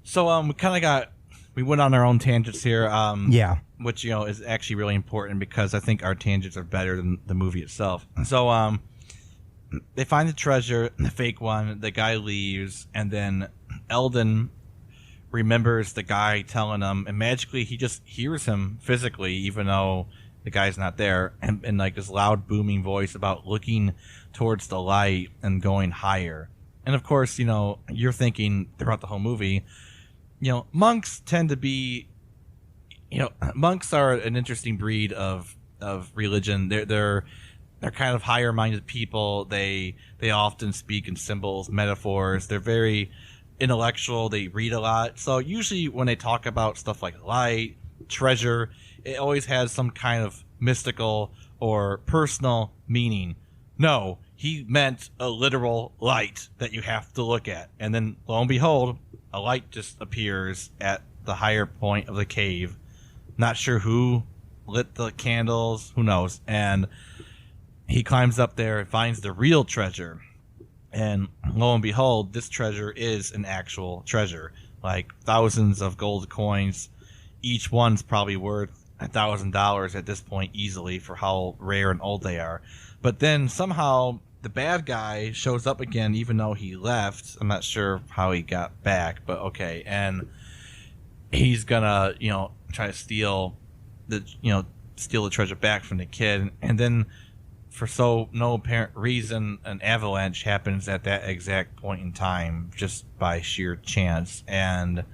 So we went on our own tangents here. Yeah. Which is actually really important because I think our tangents are better than the movie itself. So they find the treasure, the fake one. The guy leaves, and then Eldon remembers the guy telling him, and magically he just hears him physically, even though the guy's not there, and like this loud booming voice about looking towards the light and going higher. And of course, you're thinking throughout the whole movie, monks tend to be, monks are an interesting breed of religion. They're kind of higher minded people. They often speak in symbols, metaphors. They're very intellectual. They read a lot. So usually when they talk about stuff like light, treasure, it always has some kind of mystical or personal meaning. No, he meant a literal light that you have to look at. And then, lo and behold, a light just appears at the higher point of the cave. Not sure who lit the candles, who knows. And he climbs up there and finds the real treasure. And lo and behold, this treasure is an actual treasure. Like thousands of gold coins. Each one's probably worth $1,000 at this point easily for how rare and old they are. But then somehow the bad guy shows up again, even though he left. I'm not sure how he got back, but okay. And he's gonna, try to steal the treasure back from the kid. And then for no apparent reason, an avalanche happens at that exact point in time, just by sheer chance. And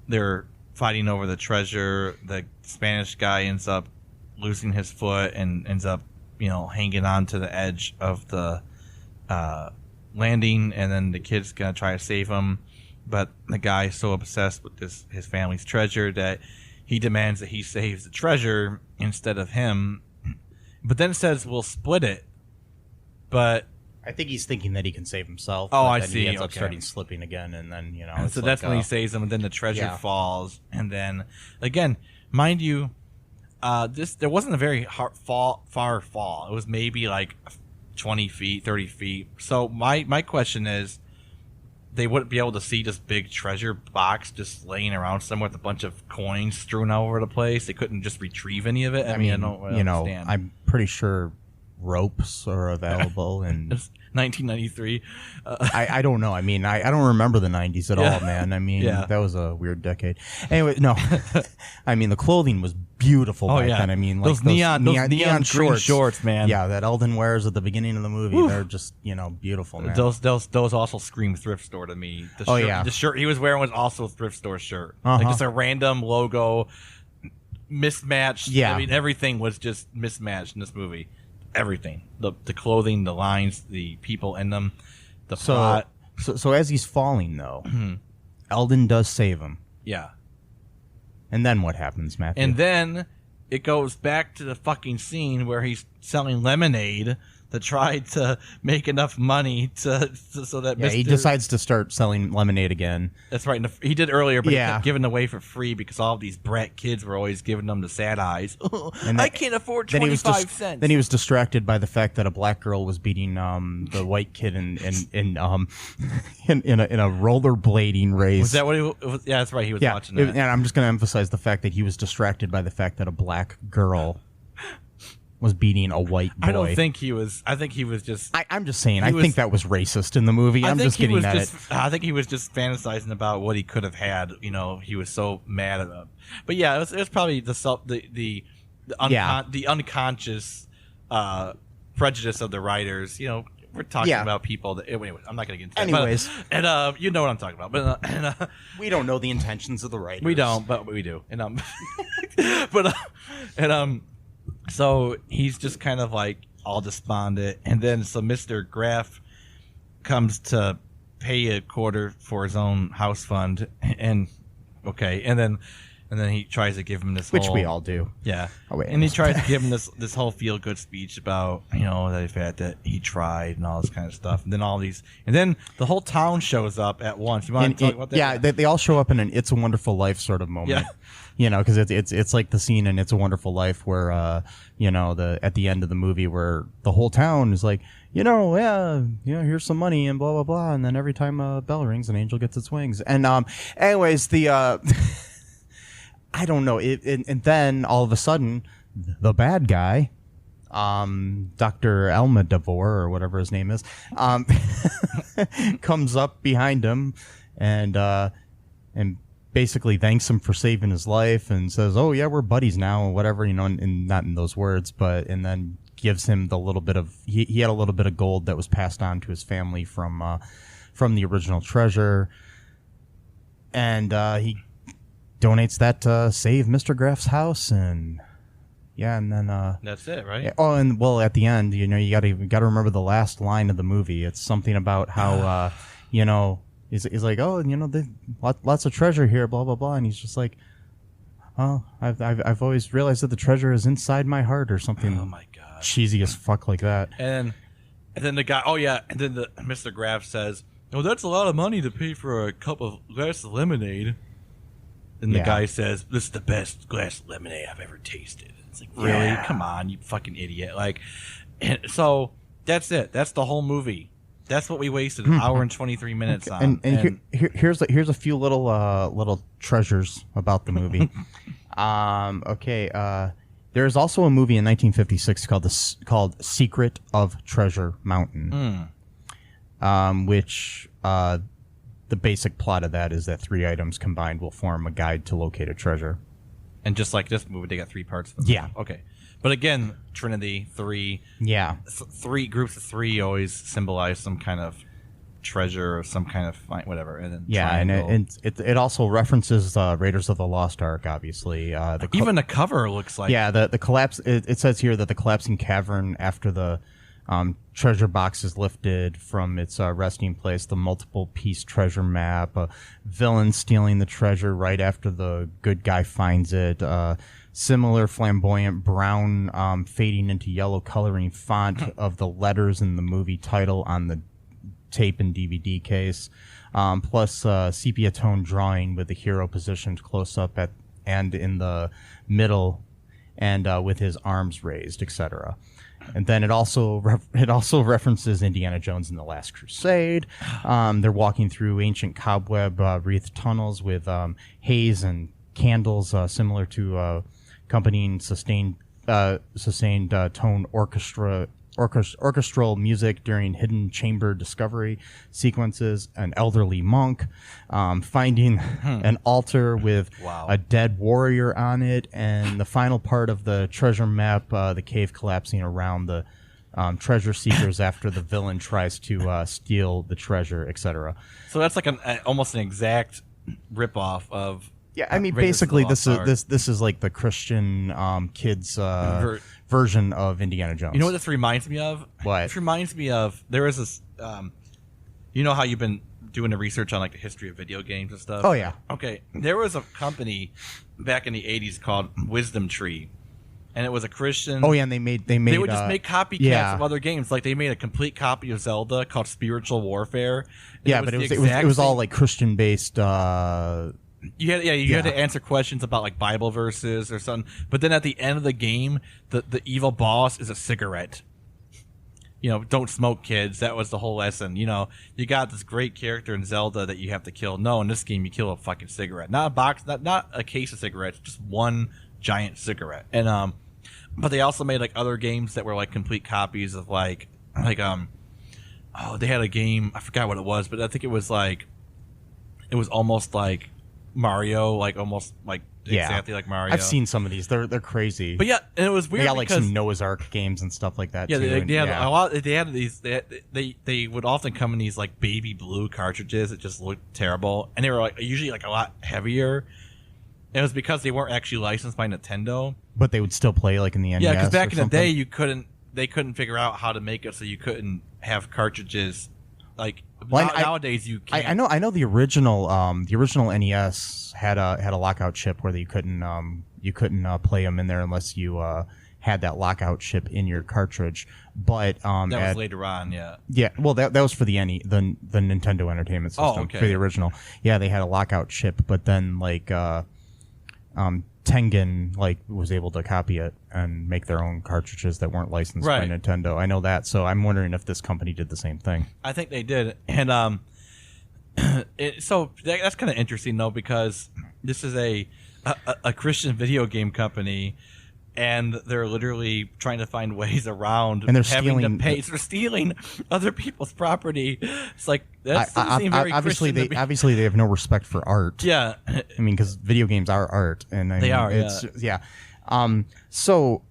they're fighting over the treasure. The Spanish guy ends up losing his foot and ends up, hanging on to the edge of the landing, and then the kid's gonna try to save him. But the guy's so obsessed with his family's treasure that he demands that he saves the treasure instead of him. But then says we'll split it. But I think he's thinking that he can save himself. Oh, but I then see. He ends up Okay. starting slipping again, and then and so that's when he saves him, and then the treasure falls, and then again, mind you, there wasn't a very far fall. It was maybe like 20 feet, 30 feet. So my question is, they wouldn't be able to see this big treasure box just laying around somewhere with a bunch of coins strewn all over the place. They couldn't just retrieve any of it. I mean, I don't really understand. I'm pretty sure ropes are available, and It's 1993. I don't know. I mean, I don't remember the 90s at all, man. I mean, that was a weird decade. Anyway, no. I mean, the clothing was beautiful back then. I mean, like those neon green shorts, man. Yeah, that Eldon wears at the beginning of the movie. They're just, beautiful, man. Those also scream thrift store to me. The shirt he was wearing was also a thrift store shirt. Like just a random logo, mismatched. Yeah. I mean, everything was just mismatched in this movie. Everything, the clothing, the lines, the people in them, the plot. So as he's falling, though, Eldon does save him. Yeah. And then what happens, Matthew? And then it goes back to the fucking scene where he's selling lemonade to try to make enough money so that he decides to start selling lemonade again. That's right. He did earlier, but he kept giving away for free because all of these brat kids were always giving them the sad eyes. I can't afford 25 cents. Then he was distracted by the fact that a black girl was beating the white kid in a rollerblading race. Was that what he was? Yeah, that's right. He was watching that. And I'm just going to emphasize the fact that he was distracted by the fact that a black girl was beating a white boy. I don't think he was. I think he was just. I'm just saying. I think that was racist in the movie. I'm just getting at it. I think he was just fantasizing about what he could have had. He was so mad at him. But yeah, it was probably the unconscious prejudice of the writers. We're talking about people that. Anyway, I'm not going to get into that. Anyways, and you know what I'm talking about. But we don't know the intentions of the writers. We don't, but we do. And so he's just kind of like all despondent, and then so Mr. Graff comes to pay a quarter for his own house fund, and then he tries to give him this, which we all do. Yeah. Oh, wait. And he tries to give him this whole feel good speech about the fact that he tried and all this kind of stuff, and then and then the whole town shows up at once. You want to talk about that? Yeah, they all show up in an "It's a Wonderful Life" sort of moment. Yeah. Because it's like the scene in "It's a Wonderful Life" where at the end of the movie where the whole town is like, here's some money and blah blah blah, and then every time a bell rings, an angel gets its wings. And anyways, the I don't know, and then all of a sudden, the bad guy, Dr. Almodovar or whatever his name is, basically thanks him for saving his life and says, "Oh yeah, we're buddies now," or whatever, and not in those words, but and then gives him the little bit of he had a little bit of gold that was passed on to his family from the original treasure, and he donates that to save Mr. Graff's house, and and then that's it, right? Oh, and well, at the end, you got to remember the last line of the movie. It's something about how he's like, "Oh, lots of treasure here, blah blah blah," and he's just like, "Oh, I've always realized that the treasure is inside my heart," or something. Oh my god, cheesy as fuck like that. And then the guy, and then Mr. Graff says, "Oh, that's a lot of money to pay for a cup of glass of lemonade." And the guy says, "This is the best glass of lemonade I've ever tasted." It's like, really? Come on, you fucking idiot! Like, and so that's it. That's the whole movie. That's what we wasted an hour and 23 minutes on. And here's a few little treasures about the movie. There's also a movie in 1956 called Secret of Treasure Mountain, which the basic plot of that is that 3 items combined will form a guide to locate a treasure. And just like this movie, they got 3 parts. Yeah. Okay. But again, Trinity, 3. Yeah. 3 groups of 3 always symbolize some kind of treasure or some kind of whatever. And then triangle. And it also references Raiders of the Lost Ark, obviously. Even the cover looks like... Yeah, the collapse... It says here that the collapsing cavern after the treasure box is lifted from its resting place, the multiple-piece treasure map, a villain stealing the treasure right after the good guy finds it, similar flamboyant brown fading into yellow coloring font of the letters in the movie title on the tape and DVD case, plus sepia tone drawing with the hero positioned close up and in the middle and with his arms raised, etc. And then it also references Indiana Jones and the Last Crusade. They're walking through ancient cobweb wreathed tunnels with haze and candles similar to accompanying sustained tone orchestral music during hidden chamber discovery sequences. An elderly monk finding an altar with a dead warrior on it, and the final part of the treasure map, the cave collapsing around the treasure seekers after the villain tries to steal the treasure, etc. So that's like almost an exact ripoff of... Yeah, I mean, basically, this is like the Christian kids version of Indiana Jones. You know what this reminds me of? What? This reminds me of, there is this, you know how you've been doing the research on like the history of video games and stuff? Oh, yeah. Okay, there was a company back in the 80s called Wisdom Tree, and it was a Christian... Oh, yeah, and they would just make copycats of other games. Like, they made a complete copy of Zelda called Spiritual Warfare. Yeah, but it was all like Christian-based... You had to answer questions about like Bible verses or something. But then at the end of the game, the evil boss is a cigarette. Don't smoke, kids. That was the whole lesson. You got this great character in Zelda that you have to kill. No, in this game you kill a fucking cigarette, not a box, not a case of cigarettes, just one giant cigarette. And but they also made like other games that were like complete copies of they had a game, I forgot what it was, but I think it was almost like Mario, like almost like exactly like Mario. I've seen some of these. They're crazy. But yeah, and it was weird. They got like some Noah's Ark games and stuff like that. Yeah, too. They had a lot. They had these. They would often come in these like baby blue cartridges that just looked terrible, and they were like usually like a lot heavier. And it was because they weren't actually licensed by Nintendo. But they would still play like in the NES. Yeah, because back in the day, they couldn't figure out how to make it so you couldn't have cartridges like. Well, nowadays you can't. I know the original NES had a lockout chip where you couldn't play them in there unless you had that lockout chip in your cartridge. But that was later on, yeah. Yeah, well that was for the Nintendo Entertainment System for the original. Yeah, they had a lockout chip, but then Tengen was able to copy it and make their own cartridges that weren't licensed by Nintendo. I know that, so I'm wondering if this company did the same thing. I think they did, and so that's kind of interesting though, because this is a Christian video game company, and they're literally trying to find ways around and they're having stealing to pay. They're stealing other people's property. It's like that doesn't seem very obviously Christian to me. obviously they have no respect for art. Yeah, I mean, because video games are art, and they are. It's, yeah. So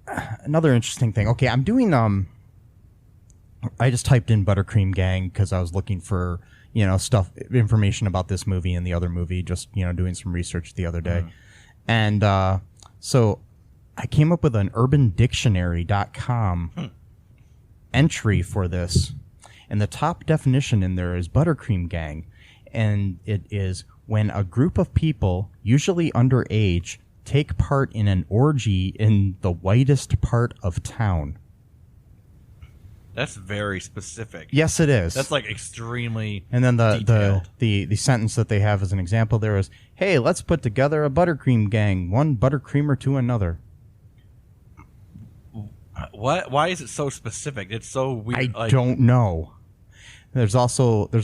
another interesting thing. Okay, I'm doing. I just typed in ButterCream Gang because I was looking for information about this movie and the other movie. Just doing some research the other day, and so I came up with an UrbanDictionary.com entry for this, and the top definition in there is ButterCream Gang, and it is when a group of people, usually underage, take part in an orgy in the whitest part of town. That's very specific. Yes, it is. That's like extremely and then detailed. the sentence that they have as an example there is, hey, let's put together a ButterCream Gang, one buttercreamer to another. What? Why is it so specific? It's so weird. I don't know. There's also a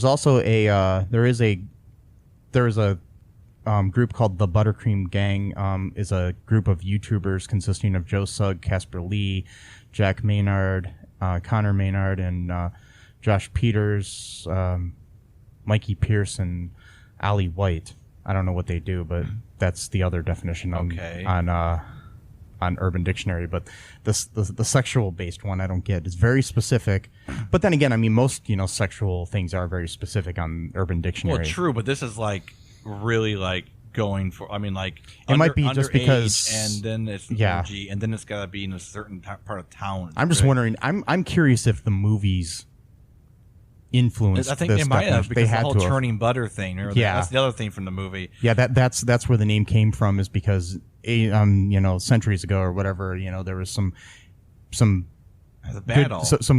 group called the ButterCream Gang. Is a group of YouTubers consisting of Joe Sugg, Casper Lee, Jack Maynard, Connor Maynard, and Josh Peters, Mikey Pierce, and Ali White. I don't know what they do, but that's the other definition on Urban Dictionary. But the sexual based one I don't get. It's very specific. But then again, I mean, most sexual things are very specific on Urban Dictionary. Well, true, but this is like really like going for. I mean, like it might be just because, and then it's an orgy, and then it's got to be in a certain part of town. I'm just wondering. I'm curious if the movies influenced. I think this they might have because they had the whole churning butter thing. That's the other thing from the movie. Yeah, that's where the name came from. Is because centuries ago or whatever, there was some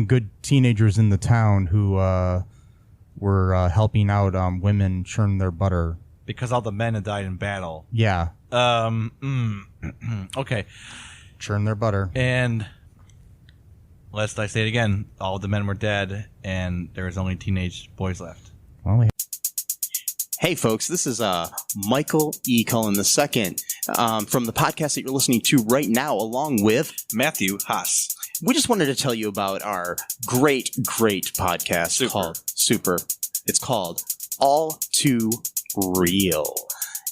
good teenagers in the town who were helping out women churn their butter because all the men had died in battle. Yeah. Okay. Churn their butter. And lest I say it again, all the men were dead, and there was only teenage boys left. Well, hey, folks, this is Michael E. Cullen II from the podcast that you're listening to right now, along with Matthew Haas. We just wanted to tell you about our great podcast called Super. It's called All Too Real.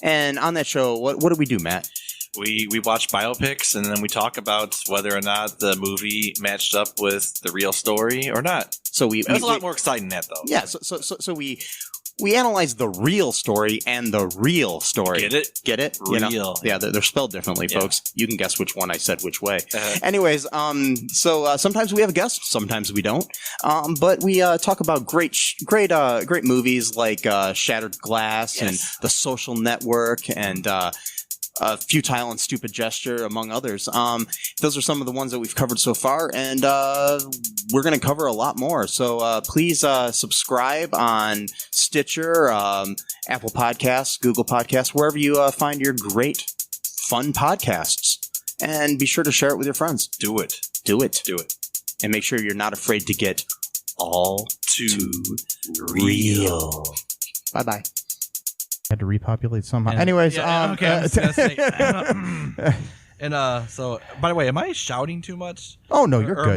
And on that show, what do we do, Matt? We watch biopics, and then we talk about whether or not the movie matched up with the real story or not. So it was a lot more exciting than that, though. Yeah, so we analyze the real story and the real story. Get it? Get it? Real. Yeah, they're spelled differently, folks. You can guess which one I said which way. Anyways, so sometimes we have guests, sometimes we don't. But we talk about great movies like Shattered Glass and The Social Network and Futile and Stupid Gesture, among others. Those are some of the ones that we've covered so far, and we're going to cover a lot more. So please subscribe on Stitcher, Apple Podcasts, Google Podcasts, wherever you find your great, fun podcasts. And be sure to share it with your friends. Do it. And make sure you're not afraid to get all too real. Bye-bye. Had to repopulate somehow. Anyways, okay. So, by the way, am I shouting too much? Oh no, you're good.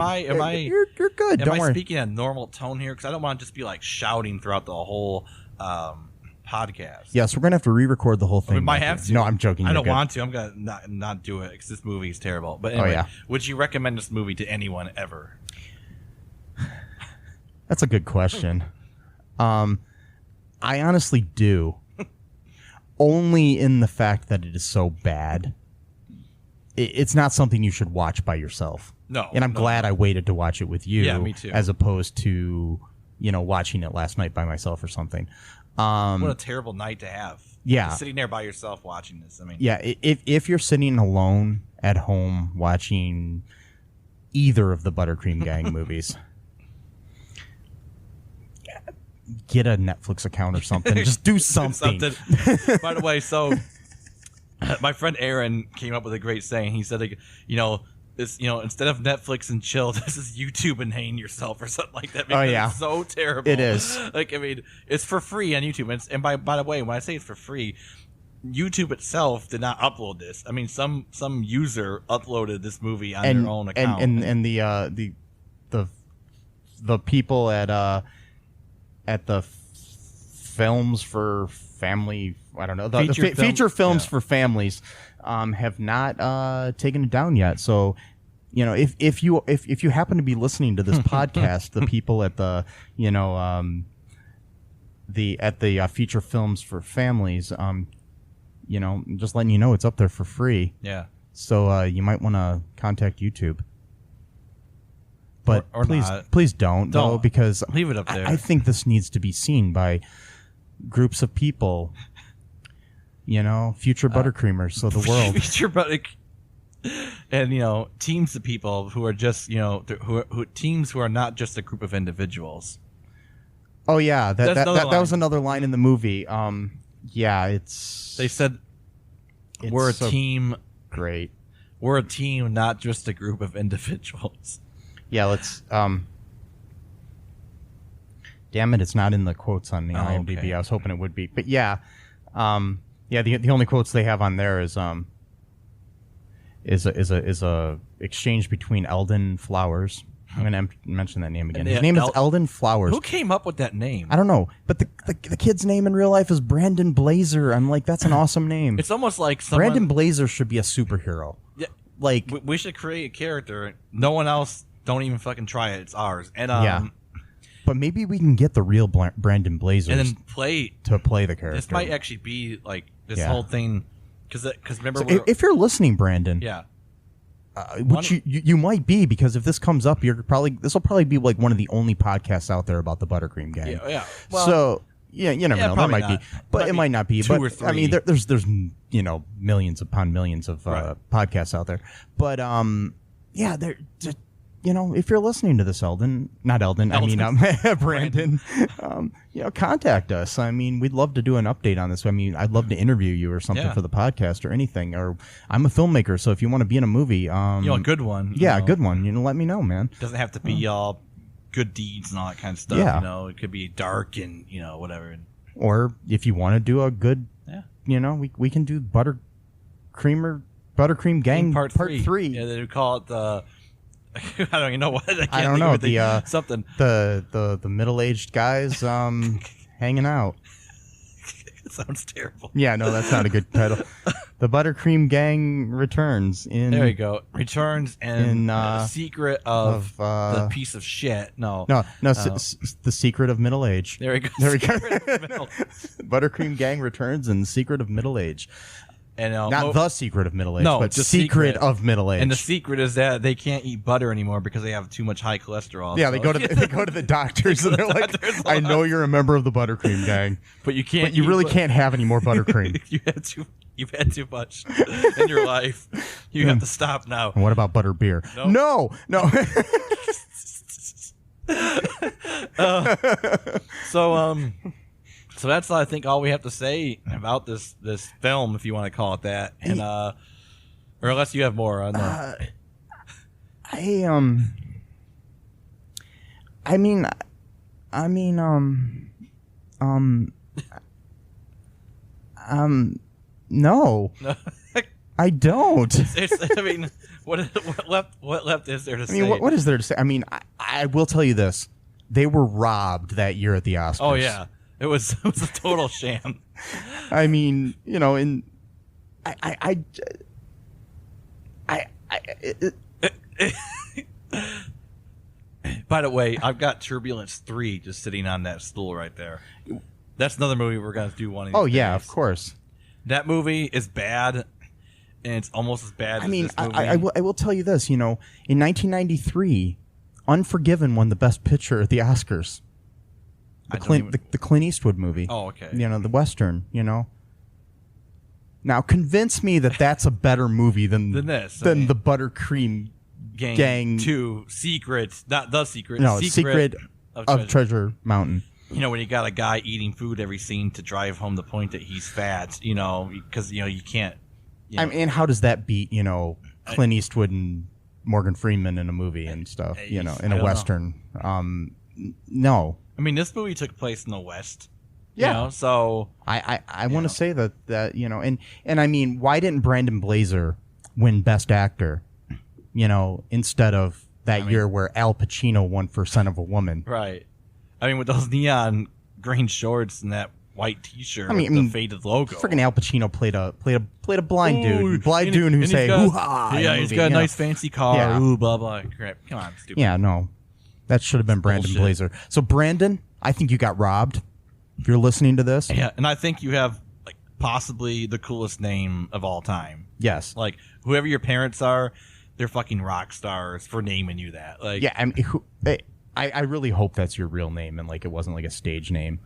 You're good. Don't worry. Am I speaking a normal tone here? Because I don't want to just be like shouting throughout the whole podcast. Yes, we're gonna have to re-record the whole thing. We might have to. No, I'm joking. I don't want to. I'm gonna not do it because this movie is terrible. But anyway, would you recommend this movie to anyone ever? That's a good question. I honestly do. Only in the fact that it is so bad. It's not something you should watch by yourself. No. And I'm glad I waited to watch it with you. Yeah, me too. As opposed to, watching it last night by myself or something. What a terrible night to have. Yeah. Just sitting there by yourself watching this. I mean. Yeah, if you're sitting alone at home watching either of the ButterCream Gang movies, get a Netflix account or something. Just do something. By the way, so my friend Aaron came up with a great saying. He said, this, instead of Netflix and chill, this is YouTube and hang yourself or something like that. It's so terrible. It is. It's for free on YouTube. And by the way, when I say it's for free, YouTube itself did not upload this. I mean, some user uploaded this movie on their own account, and the people at the films for family, I don't know, the feature films for families have not taken it down yet. So, if you happen to be listening to this podcast, the people at the feature films for families, just letting you know it's up there for free. Yeah. So you might want to contact YouTube. But or please don't, though, because leave it up there. I think this needs to be seen by groups of people. Future ButterCreamers, so the world. Future and teams of people who are just teams who are not just a group of individuals. Oh yeah, that was another line in the movie. They said we're a team. Great. We're a team, not just a group of individuals. Yeah, let's. Damn it! It's not in the quotes on the IMDb. Okay. I was hoping it would be, but yeah, The only quotes they have on there is a exchange between Eldon Flowers. I'm going to mention that name again. His name is Eldon Flowers. Who came up with that name? I don't know, but the kid's name in real life is Brandon Blazer. I'm like, that's an awesome name. It's almost like Brandon Blazer should be a superhero. Yeah, like we should create a character. No one else. Don't even fucking try it. It's ours. And yeah. But maybe we can get the real Brandon Blazer and then play the character. This might actually be like this whole thing, because remember, so if you're listening, Brandon, yeah, which you might be, because if this comes up, this will probably be like one of the only podcasts out there about the ButterCream Gang. Yeah. Well, so you never know. That might not. be, but it might not be. Two but or three. I mean, there's millions upon millions of podcasts out there. But if you're listening to this, Brandon, contact us. I mean, we'd love to do an update on this. I mean, I'd love to interview you or something for the podcast or anything. Or I'm a filmmaker, so if you want to be in a movie, a good one. Yeah, a good one. Let me know, man. It doesn't have to be all good deeds and all that kind of stuff. Yeah. It could be dark and whatever. Or if you want to do a good, we can do ButterCream Gang Part 3. Yeah, they would call it the. I don't even know what. I don't know something. The middle-aged guys hanging out. It sounds terrible. Yeah, no, that's not a good title. The ButterCream Gang returns in. There you go. Returns and the secret of the piece of shit. No. The secret of middle age. There we go. ButterCream Gang returns and the secret of middle age. And not the secret of middle age, but just secret of middle age. And the secret is that they can't eat butter anymore because they have too much high cholesterol. Yeah, they go to the doctors and they're like, "I know you're a member of the ButterCream Gang, but you can't. But you really can't have any more buttercream. You've had too much in your life. You have to stop now." And what about butter beer? No. So that's, I think, all we have to say about this film, if you want to call it that, and or unless you have more. No, I don't. I mean, what left is there to say? I mean, what is there to say? I mean, I will tell you this: they were robbed that year at the Oscars. Oh yeah. It was a total sham. I mean, By the way, I've got Turbulence 3 just sitting on that stool right there. That's another movie we're going to do one of these days. Yeah, of course. That movie is bad, and it's almost as bad as this movie. I will tell you this, in 1993, Unforgiven won the Best Picture at the Oscars. The Clint Eastwood movie. Oh, okay. The Western, Now, convince me that that's a better movie than the ButterCream Gang 2 Secret, not The Secret. No, Secret of Treasure Mountain. When you got a guy eating food every scene to drive home the point that he's fat, because, you can't. I mean, how does that beat, Clint Eastwood and Morgan Freeman in a movie and stuff, in a Western? No. I mean, this movie took place in the West, You know, so I want to say that you know, and I mean, why didn't Brandon Blazer win Best Actor? You know, instead of that year where Al Pacino won for Son of a Woman. Right. I mean, with those neon green shorts and that white T-shirt with the faded logo. Freaking Al Pacino played a blind dude who's saying hoo-ha. Yeah, he's got a nice fancy car. Yeah. Ooh, blah blah. Crap. Come on, stupid. Yeah, no, that should have been Brandon Blazer. So Brandon, I think you got robbed. If you're listening to this, yeah, and I think you have like possibly the coolest name of all time. Yes, like whoever your parents are, they're fucking rock stars for naming you that. Like, yeah, I mean, I really hope that's your real name and like it wasn't like a stage name,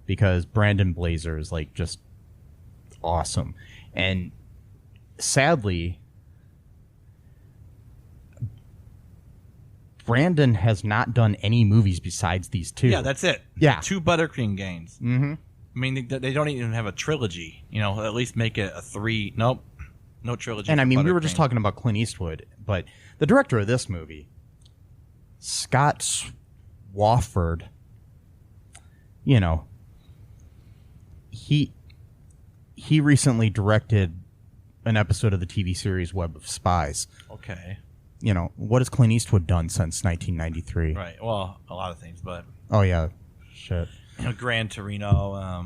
because Brandon Blazer is like just awesome. And sadly, Brandon has not done any movies besides these two. Yeah, that's it. Yeah. 2 ButterCream Gangs. Mm-hmm. I mean, they don't even have a trilogy. You know, at least make it a 3. Nope. No trilogy. And I mean, we were just talking about Clint Eastwood, but the director of this movie, Scott Swafford, you know, he recently directed an episode of the TV series Web of Spies. Okay. You know, what has Clint Eastwood done since 1993? Right. Well, a lot of things, but... Oh, yeah. Shit. You know, Gran Torino.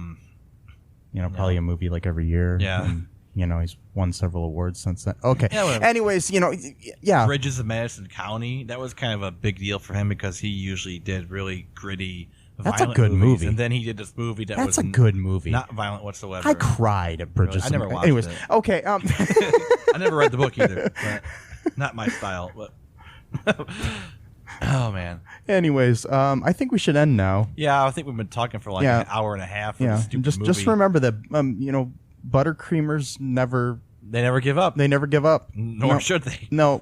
You know, probably a movie like every year. Yeah. And, you know, he's won several awards since then. Okay. Yeah, anyways, you know, yeah. Bridges of Madison County. That was kind of a big deal for him because he usually did really gritty, That's a violent good movies. movie. And then he did this movie That's a good movie. Not violent whatsoever. I cried at Bridges. Really? I never watched Anyways, it. okay. I never read the book either. But not my style. But oh man. Anyways, I think we should end now. Yeah, I think we've been talking for like an hour and a half. Yeah. Just remember that. You know, ButterCreamers never. They never give up. They never give up. Nor should they. No,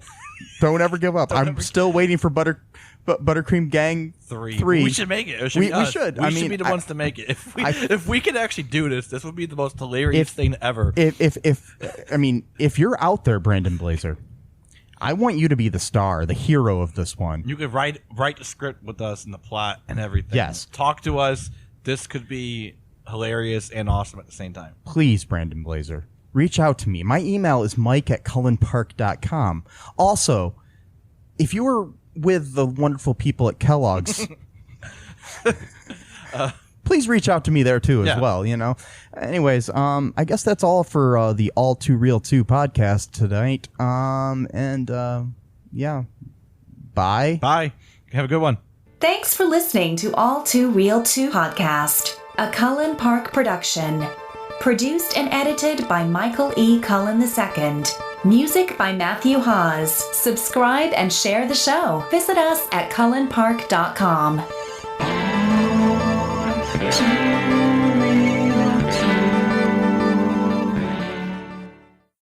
don't ever give up. I'm still waiting for ButterCream Gang 3. We should make it. We should. We should. We should be the ones to make it. If we could actually do this, this would be the most hilarious thing ever. If you're out there, Brandon Blazer, I want you to be the star, the hero of this one. You could write the script with us and the plot and everything. Yes. Talk to us. This could be hilarious and awesome at the same time. Please, Brandon Blazer, reach out to me. My email is mike@cullenpark.com. Also, if you were with the wonderful people at Kellogg's, please reach out to me there too as well, you know. Anyways, I guess that's all for the All Too Real 2 podcast tonight. Yeah. Bye. Bye. Have a good one. Thanks for listening to All Too Real 2 podcast, a Cullen Park production. Produced and edited by Michael E. Cullen II. Music by Matthew Haas. Subscribe and share the show. Visit us at cullenpark.com.